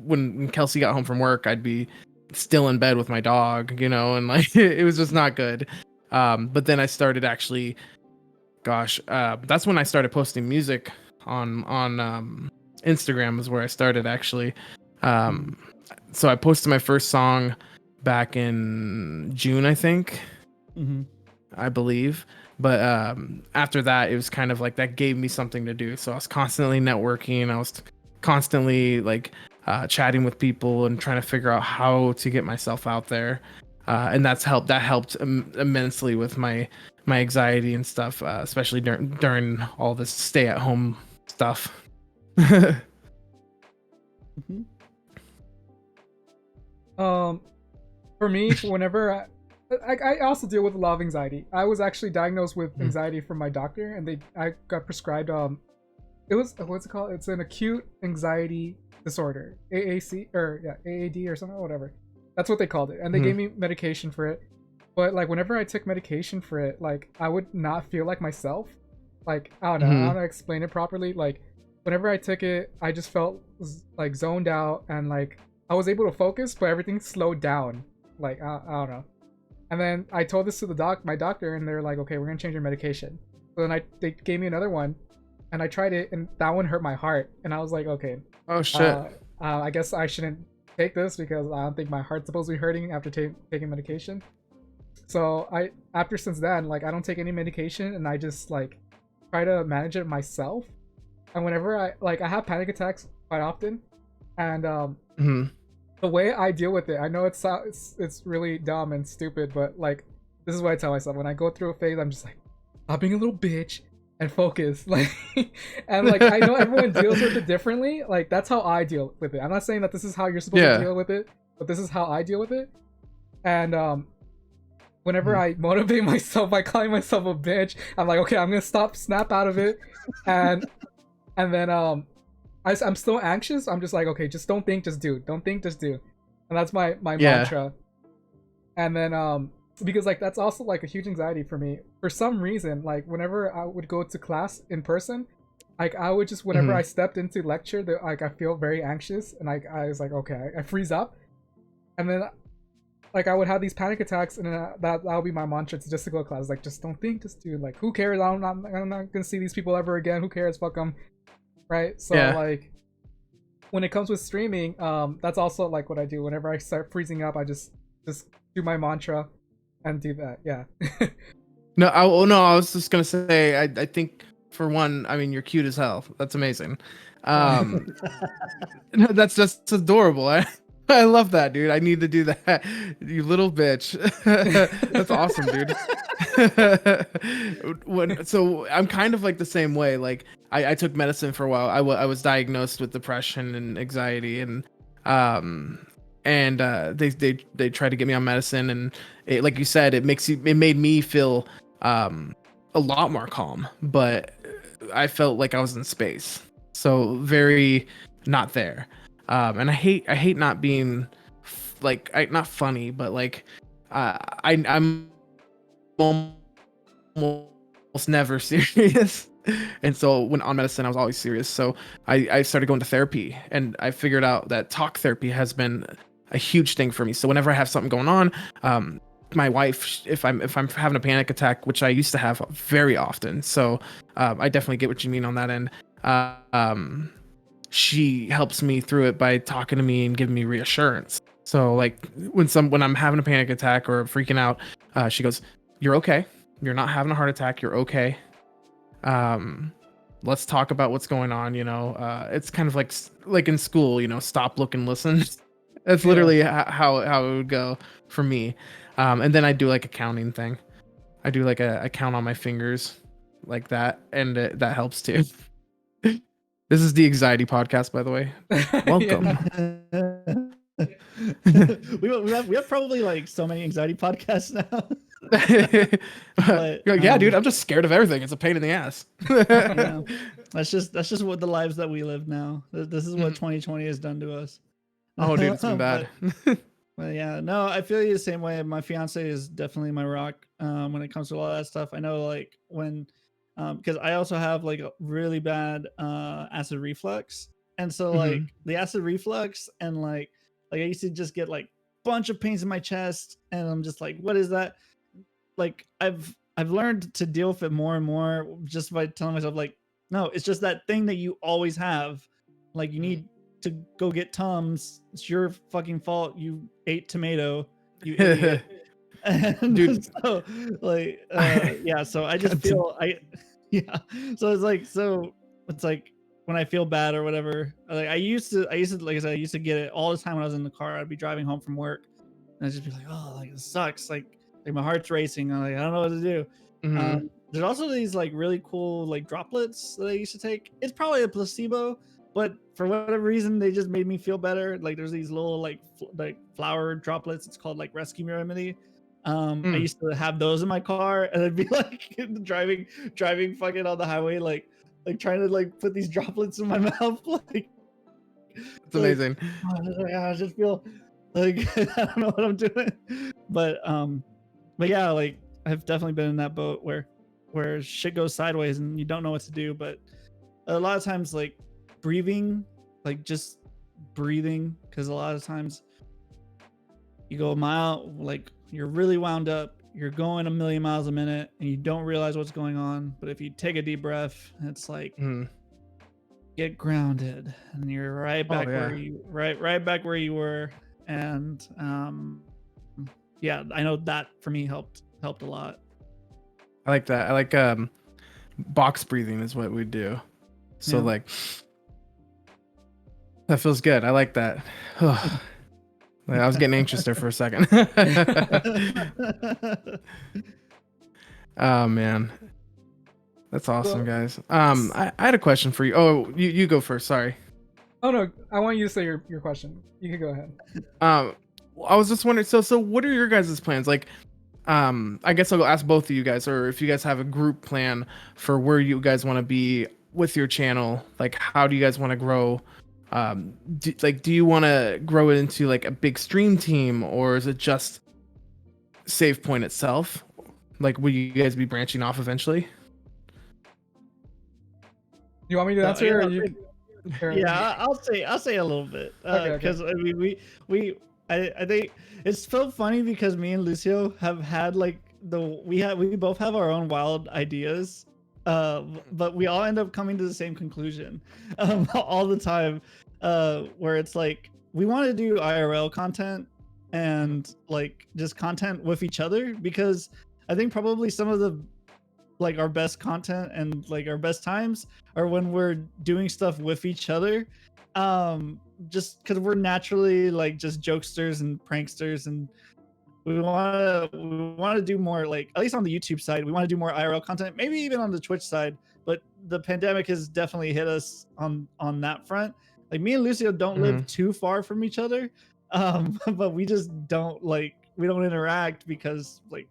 when Kelsey got home from work, I'd be still in bed with my dog, and like it was just not good. But then I started actually, that's when I started posting music on Instagram is where I started actually. So I posted my first song back in June, I think. I believe. But after that, it was kind of like that gave me something to do. So I was constantly networking. I was constantly like chatting with people and trying to figure out how to get myself out there. And that helped immensely with my anxiety and stuff, especially during all this stay at home stuff. For me, whenever I also deal with a lot of anxiety. I was actually diagnosed with anxiety from my doctor, and I got prescribed it was, what's it called? It's an acute anxiety disorder, AAC or AAD or something, whatever. That's what they called it, and they gave me medication for it. But like whenever I took medication for it, like I would not feel like myself. Like I don't know, I don't know how to explain it properly. Like whenever I took it, I just felt like zoned out, and like I was able to focus, but everything slowed down. Like I don't know. And then I told this to my doctor, and they're like, okay, we're gonna change your medication. So then they gave me another one, and I tried it, and that one hurt my heart, and I was like, okay, oh shit, I guess I shouldn't take this because I don't think my heart's supposed to be hurting after taking medication. So since then, like I don't take any medication, and I just like try to manage it myself. And whenever I have panic attacks quite often, and the way I deal with it, I know it's really dumb and stupid, but like this is what I tell myself when I go through a phase. I'm just like, stop being a little bitch, and focus. Like, and like I know everyone deals with it differently. Like that's how I deal with it. I'm not saying that this is how you're supposed to deal with it, but this is how I deal with it. And whenever I motivate myself by calling myself a bitch, I'm like, okay, I'm gonna snap out of it, and then I'm still anxious. I'm just like, okay, just don't think, just do. Don't think, just do. And that's my mantra. And then because like that's also like a huge anxiety for me. For some reason, like whenever I would go to class in person, like I would just whenever I stepped into lecture, like I feel very anxious, and like I was like, okay, I freeze up, and then like I would have these panic attacks, and then that'll be my mantra to just to go to class. Like just don't think, just do. Like who cares? I'm not gonna see these people ever again. Who cares? Fuck them. Right? So like when it comes with streaming, that's also like what I do. Whenever I start freezing up, I just do my mantra and do that. Yeah. No, I was just gonna say, I think for one, I mean, you're cute as hell. That's amazing. That's just adorable. I love that, dude. I need to do that. You little bitch. That's awesome, dude. So I'm kind of like the same way. Like I took medicine for a while. I was diagnosed with depression and anxiety, and they tried to get me on medicine, and it, like you said, it made me feel a lot more calm, but I felt like I was in space, so very not there. And I hate not being like not funny, but like I'm almost never serious. And so when on medicine, I was always serious. So I started going to therapy, and I figured out that talk therapy has been a huge thing for me. So whenever I have something going on, my wife, if I'm having a panic attack, which I used to have very often, so I definitely get what you mean on that end. She helps me through it by talking to me and giving me reassurance. So like when I'm having a panic attack or freaking out, she goes, "You're okay. You're not having a heart attack. You're okay. Let's talk about what's going on." You know, it's kind of like in school, you know, stop, look, and listen. That's literally how it would go for me. And then I do like a counting thing. I do like a count on my fingers like that, and that helps too. This is the Anxiety Podcast, by the way. Welcome. we have probably like so many anxiety podcasts now. But, yeah, dude, I'm just scared of everything. It's a pain in the ass. Yeah. That's just what the lives that we live now. This is what 2020 has done to us. Oh, dude, it's been bad. But yeah, no, I feel you the same way. My fiance is definitely my rock when it comes to a lot of that stuff. I know like when because I also have like a really bad acid reflux, and so like the acid reflux and like I used to just get like bunch of pains in my chest, and I'm just like, what is that? Like I've learned to deal with it more and more just by telling myself like, no, it's just that thing that you always have. Like you need to go get Tums. It's your fucking fault. You ate tomato. You idiot. And dude, so like yeah. So I just feel So it's like when I feel bad or whatever. Like I used to like I said, I used to get it all the time when I was in the car. I'd be driving home from work, and I'd just be like, oh, like this sucks. Like my heart's racing. I'm like, I don't know what to do. There's also these like really cool like droplets that I used to take. It's probably a placebo, but for whatever reason they just made me feel better. Like there's these little like flower droplets. It's called like Rescue Remedy. I used to have those in my car, and I'd be like driving fucking on the highway, like trying to like put these droplets in my mouth. Like it's amazing. I just feel like I don't know what I'm doing, but yeah, like I've definitely been in that boat where shit goes sideways and you don't know what to do. But a lot of times, like breathing, like just breathing, because a lot of times you go a mile, like you're really wound up, you're going a million miles a minute, and you don't realize what's going on. But if you take a deep breath, it's like get grounded, and you're right back where you right back where you were. And yeah, I know that for me helped a lot. I like that. I like box breathing is what we do. So like that feels good. I like that. I was getting anxious there for a second. Oh man. That's awesome, Well, guys. I had a question for you. Oh, you go first. Sorry. Oh no, I want you to say your question. You can go ahead. I was just wondering. So what are your guys' plans? Like, I guess I'll ask both of you guys, or if you guys have a group plan for where you guys want to be with your channel. Like, how do you guys want to grow? Do you want to grow it into like a big stream team, or is it just Save Point itself? Like, will you guys be branching off eventually? You want me to answer? Yeah, I'll say a little bit because I mean I think it's so funny because me and Lucio have had like we both have our own wild ideas, but we all end up coming to the same conclusion all the time, where it's like we want to do IRL content and like just content with each other, because I think probably some of the like our best content and like our best times are when we're doing stuff with each other, just because we're naturally like just jokesters and pranksters, and we want to do more, like at least on the YouTube side we want to do more IRL content, maybe even on the Twitch side, but the pandemic has definitely hit us on that front. Like me and Lucio don't live too far from each other, but we just don't we don't interact because like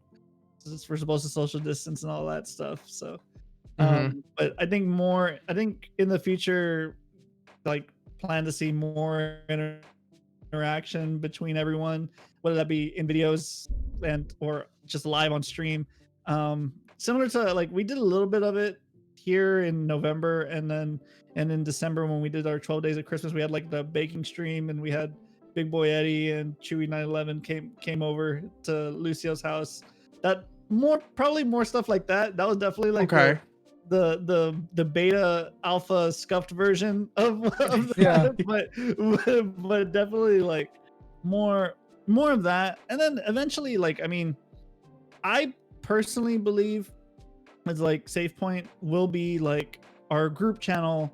we're supposed to social distance and all that stuff. So but I think in the future, like plan to see more interaction between everyone, whether that be in videos and or just live on stream, similar to like we did a little bit of it here in November, and in December when we did our 12 days of Christmas, we had like the baking stream, and we had Big Boy Eddie and Chewy 911 came over to Lucio's house. That probably more stuff like that. That was definitely like the beta alpha scuffed version of that. but definitely like more of that. And then eventually, like, I mean, I personally believe it's like Save Point will be like our group channel,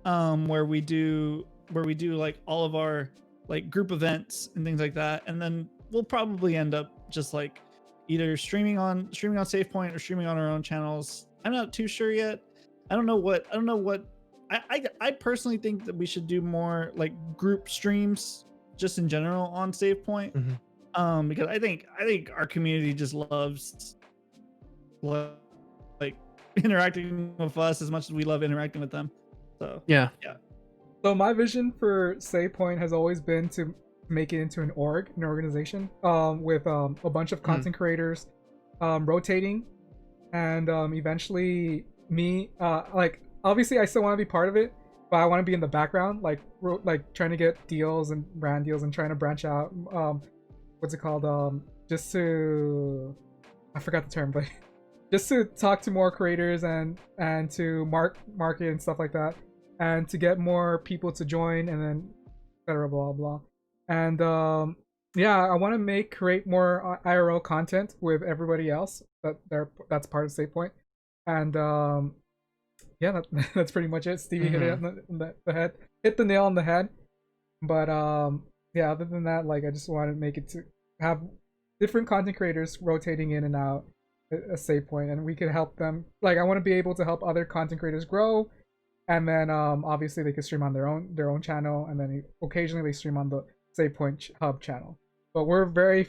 where we do like all of our like group events and things like that, and then we'll probably end up just like either streaming on Save Point or streaming on our own channels. I'm not too sure yet. I don't know what I personally think that we should do more like group streams just in general on Save Point. Because I think our community just loves like interacting with us as much as we love interacting with them. So yeah. So my vision for Save Point has always been to make it into an organization, with a bunch of content creators, rotating, and eventually me, like obviously I still want to be part of it, but I want to be in the background, like trying to get deals and brand deals and trying to branch out, what's it called, just to, I forgot the term, but just to talk to more creators and to market and stuff like that, and to get more people to join, and then etc. blah blah. And yeah, I want to create more IRL content with everybody else that's part of Save Point. And yeah, that's pretty much it. Stevie hit it on the head, hit the nail on the head. But yeah, other than that, like I just want to make it to have different content creators rotating in and out a Save Point, and we can help them. Like I want to be able to help other content creators grow, and then obviously they can stream on their own channel, and then occasionally they stream on the Save Point Hub channel. But we're very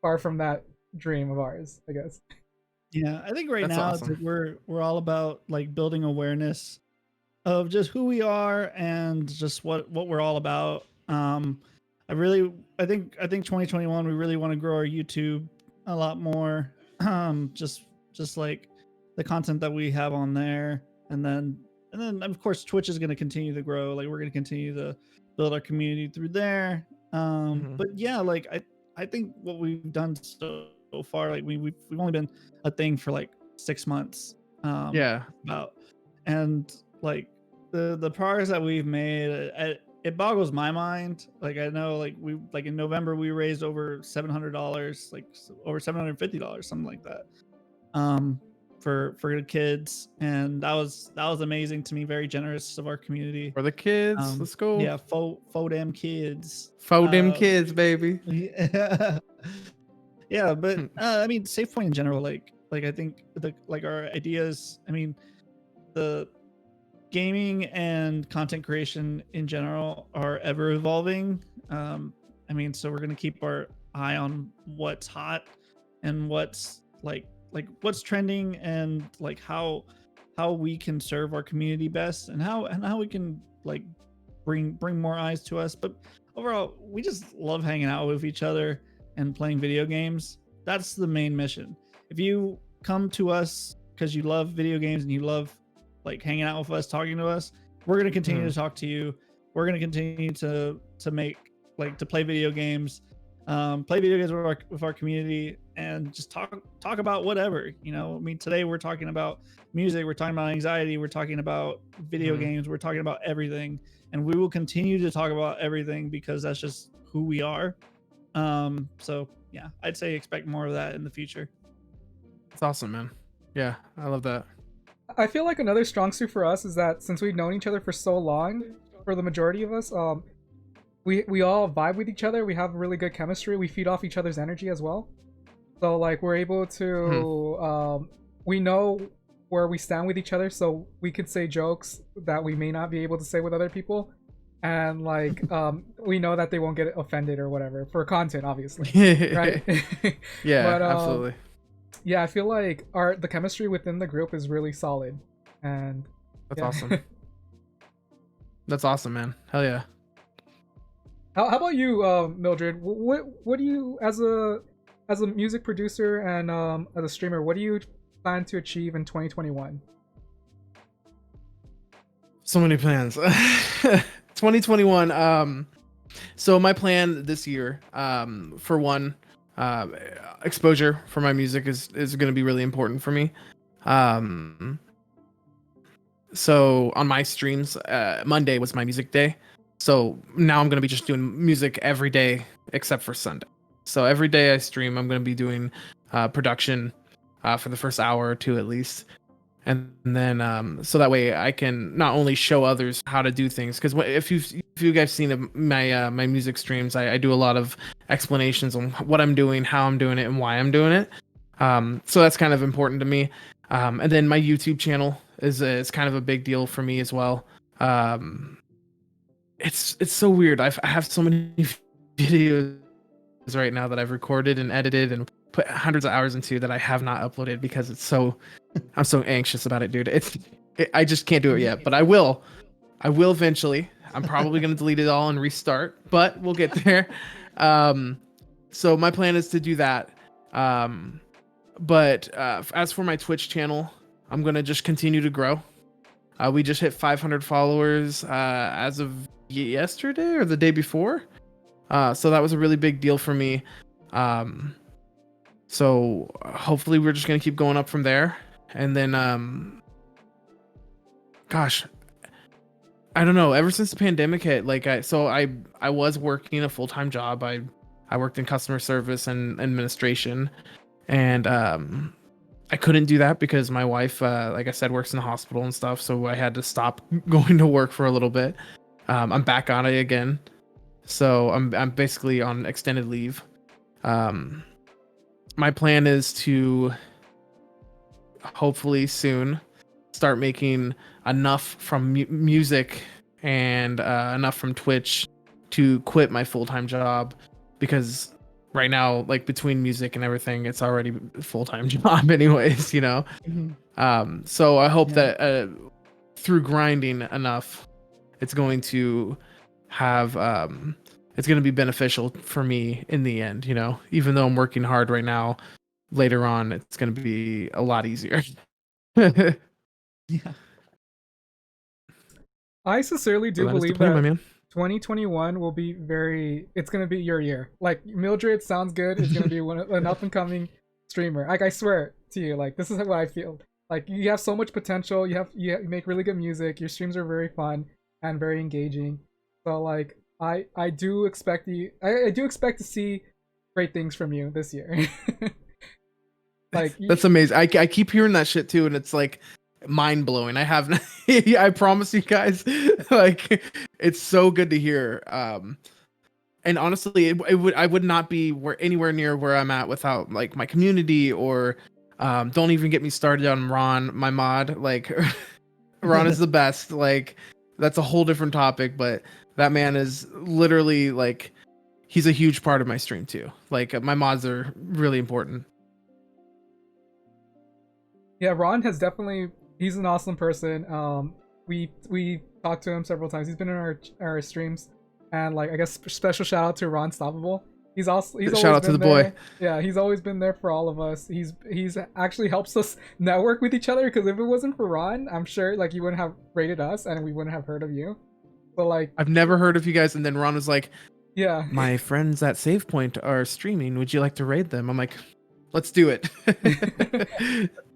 far from that dream of ours, I guess. Yeah, I think That's now awesome. we're all about like building awareness of just who we are and just what we're all about. I think 2021 we really want to grow our YouTube a lot more. Just like the content that we have on there, and then of course Twitch is going to continue to grow. Like we're going to continue to build our community through there. But yeah, like I think what we've done so far, like we've only been a thing for like 6 months. About, and like the progress that we've made, it boggles my mind. Like I know, like we like in November we raised over $700, like over $750, something like that, for the kids, and that was amazing to me. Very generous of our community For the kids, let's go. Yeah, faux damn kids. Faux them kids, baby. Yeah, yeah, but I mean, Save Point in general, like like I think our ideas. I mean, the gaming and content creation in general are ever evolving. I mean, so we're gonna keep our eye on what's hot and what's what's trending, and like how we can serve our community best, and how we can like bring more eyes to us. But overall, we just love hanging out with each other and playing video games. That's the main mission. If you come to us because you love video games and you love like hanging out with us, talking to us, we're going to continue to talk to you. We're going to continue to make to play video games, with our community, and just talk about whatever, you know. I mean, today we're talking about music, we're talking about anxiety, we're talking about video games, we're talking about everything, and we will continue to talk about everything because that's just who we are. So yeah, I'd say expect more of that in the future. That's awesome, man. Yeah, I love that. I feel like another strong suit for us is that since we've known each other for so long, for the majority of us, we all vibe with each other. We have really good chemistry. We feed off each other's energy as well. So like we're able to we know where we stand with each other, so we could say jokes that we may not be able to say with other people, and like we know that they won't get offended or whatever for content, obviously. Right? Yeah, but, absolutely. Yeah, I feel like the chemistry within the group is really solid, and that's awesome. That's awesome, man. Hell yeah. How about you, Mildred? What do you, as a music producer and as a streamer, what do you plan to achieve in 2021? So many plans. 2021. So my plan this year, for one, exposure for my music is going to be really important for me. So on my streams, Monday was my music day. So now I'm going to be just doing music every day except for Sunday. So every day I stream, I'm going to be doing production for the first hour or two at least. And then so that way I can not only show others how to do things, because if you guys seen my my music streams, I do a lot of explanations on what I'm doing, how I'm doing it, and why I'm doing it. So that's kind of important to me. And then my YouTube channel is kind of a big deal for me as well. It's so weird. I have so many videos right now that I've recorded and edited and put hundreds of hours into that I have not uploaded because I'm so anxious about it, dude. I just can't do it yet, but I will eventually. I'm probably going to delete it all and restart, but we'll get there. So my plan is to do that. But as for my Twitch channel, I'm going to just continue to grow. We just hit 500 followers as of yesterday or the day before. So that was a really big deal for me. So hopefully we're just going to keep going up from there. And then, gosh, I don't know. Ever since the pandemic hit, I was working a full-time job. I worked in customer service and administration, and I couldn't do that because my wife, like I said, works in the hospital and stuff. So I had to stop going to work for a little bit. I'm back on it again. So I'm basically on extended leave. My plan is to hopefully soon start making enough from music and enough from Twitch to quit my full-time job, because right now, like between music and everything, it's already a full-time job anyways, you know. So I hope that through grinding enough, it's going to have it's going to be beneficial for me in the end, you know. Even though I'm working hard right now, later on it's going to be a lot easier. Yeah. I sincerely do believe that 2021 will be it's going to be your year. Like, Mildred Sounds Good is going to be an up and coming streamer. Like, I swear to you, like, this is what I feel. Like, you have so much potential. You make really good music. Your streams are very fun and very engaging. So like, I do expect to see great things from you this year. Like, that's amazing. I keep hearing that shit too, and it's like mind blowing. I promise you guys, like, it's so good to hear. And honestly, I would not be anywhere near where I'm at without like my community or Don't even get me started on Ron, my mod. Like, Ron is the best. Like, that's a whole different topic, but that man is literally like, he's a huge part of my stream too. Like, my mods are really important. Yeah, Ron has definitely, he's an awesome person. We talked to him several times. He's been in our streams, and like, I guess special shout out to Ron Stoppable. He's always shout out to the boy. Yeah, he's always been there for all of us. He's actually helps us network with each other, because if it wasn't for Ron, I'm sure like you wouldn't have rated us and we wouldn't have heard of you. But like, I've never heard of you guys, and then Ron was like, yeah, my friends at Save Point are streaming. Would you like to raid them? I'm like, let's do it.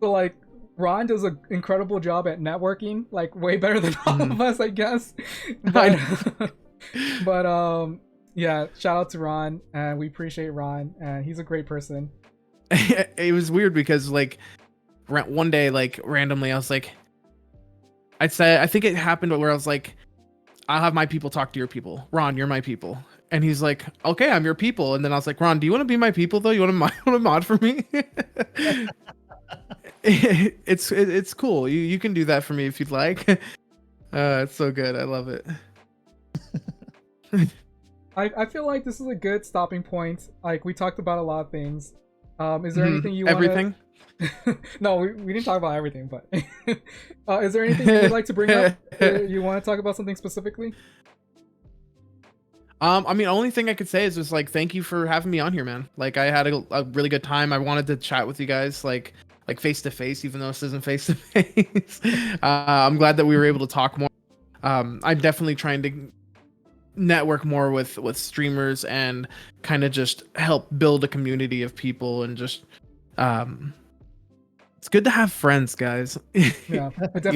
So like, Ron does an incredible job at networking, like way better than all of us, I guess. But yeah, shout out to Ron, and we appreciate Ron, and he's a great person. It was weird because like one day, like randomly, I was like, I think it happened where I was like, I'll have my people talk to your people. Ron, you're my people. And he's like, okay, I'm your people. And then I was like, Ron, do you want to be my people though? You want to mod for me? It's cool. You can do that for me if you'd like. It's so good. I love it. I feel like this is a good stopping point. Like, we talked about a lot of things. Is there anything you want? Everything? No, we didn't talk about everything, but is there anything you would like to bring up? You want to talk about something specifically? I mean, only thing I could say is just like, thank you for having me on here, man. Like, I had a really good time. I wanted to chat with you guys, like face to face, even though this isn't face to face. I'm glad that we were able to talk more. I'm definitely trying to network more with streamers and kind of just help build a community of people, and just it's good to have friends, guys. Yeah, you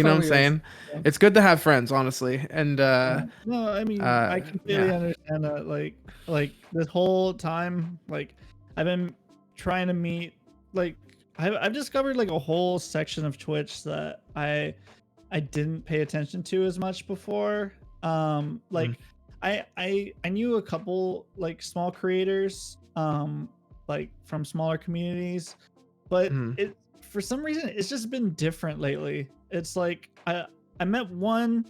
know what I'm saying? Yeah. It's good to have friends, honestly. And no, I mean, I completely understand that. Like this whole time, like I've been trying to meet, like I've discovered like a whole section of Twitch that I didn't pay attention to as much before. Like I knew a couple like small creators, like from smaller communities, but it, for some reason, it's just been different lately. It's like I met one,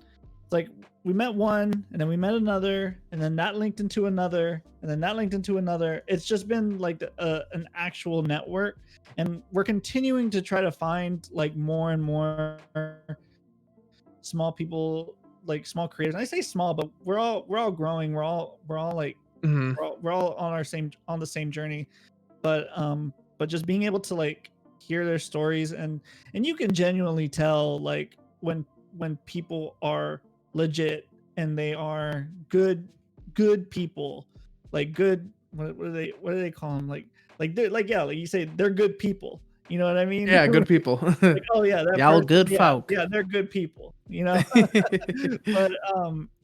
like we met one, and then we met another, and then that linked into another, and then that linked into another. It's just been like an actual network, and we're continuing to try to find like more and more small people, like small creators. And I say small, but we're all growing. We're all like we're all on the same journey. But just being able to like hear their stories, and you can genuinely tell like when people are legit and they are good people, like good, what do they call them, like they're like, yeah, like you say, they're good people, you know what I mean? Yeah, good people. Like, oh yeah, y'all good folk. Yeah, they're good people, you know.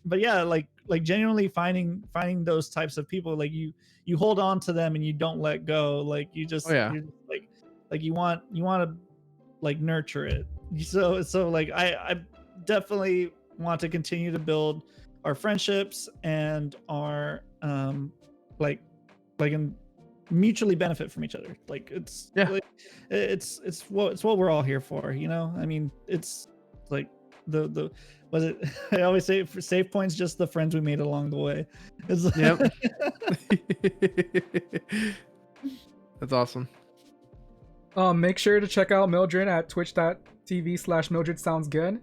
But yeah, like genuinely finding those types of people, like you hold on to them and you don't let go, like you just, you're just like you want to like nurture it. So like I definitely want to continue to build our friendships and our like and mutually benefit from each other. Like it's like, it's what we're all here for, you know. I mean, it's like the was it I always say, for Save Point's just the friends we made along the way. It's yep. That's awesome. Make sure to check out Mildred at twitch.tv/mildredsoundsgood.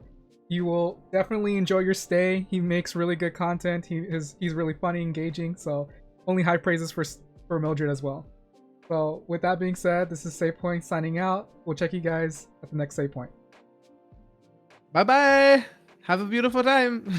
You will definitely enjoy your stay. He makes really good content. He's really funny, engaging. So only high praises for Mildred as well. So with that being said, this is Save Point signing out. We'll check you guys at the next Save Point. Bye bye. Have a beautiful time.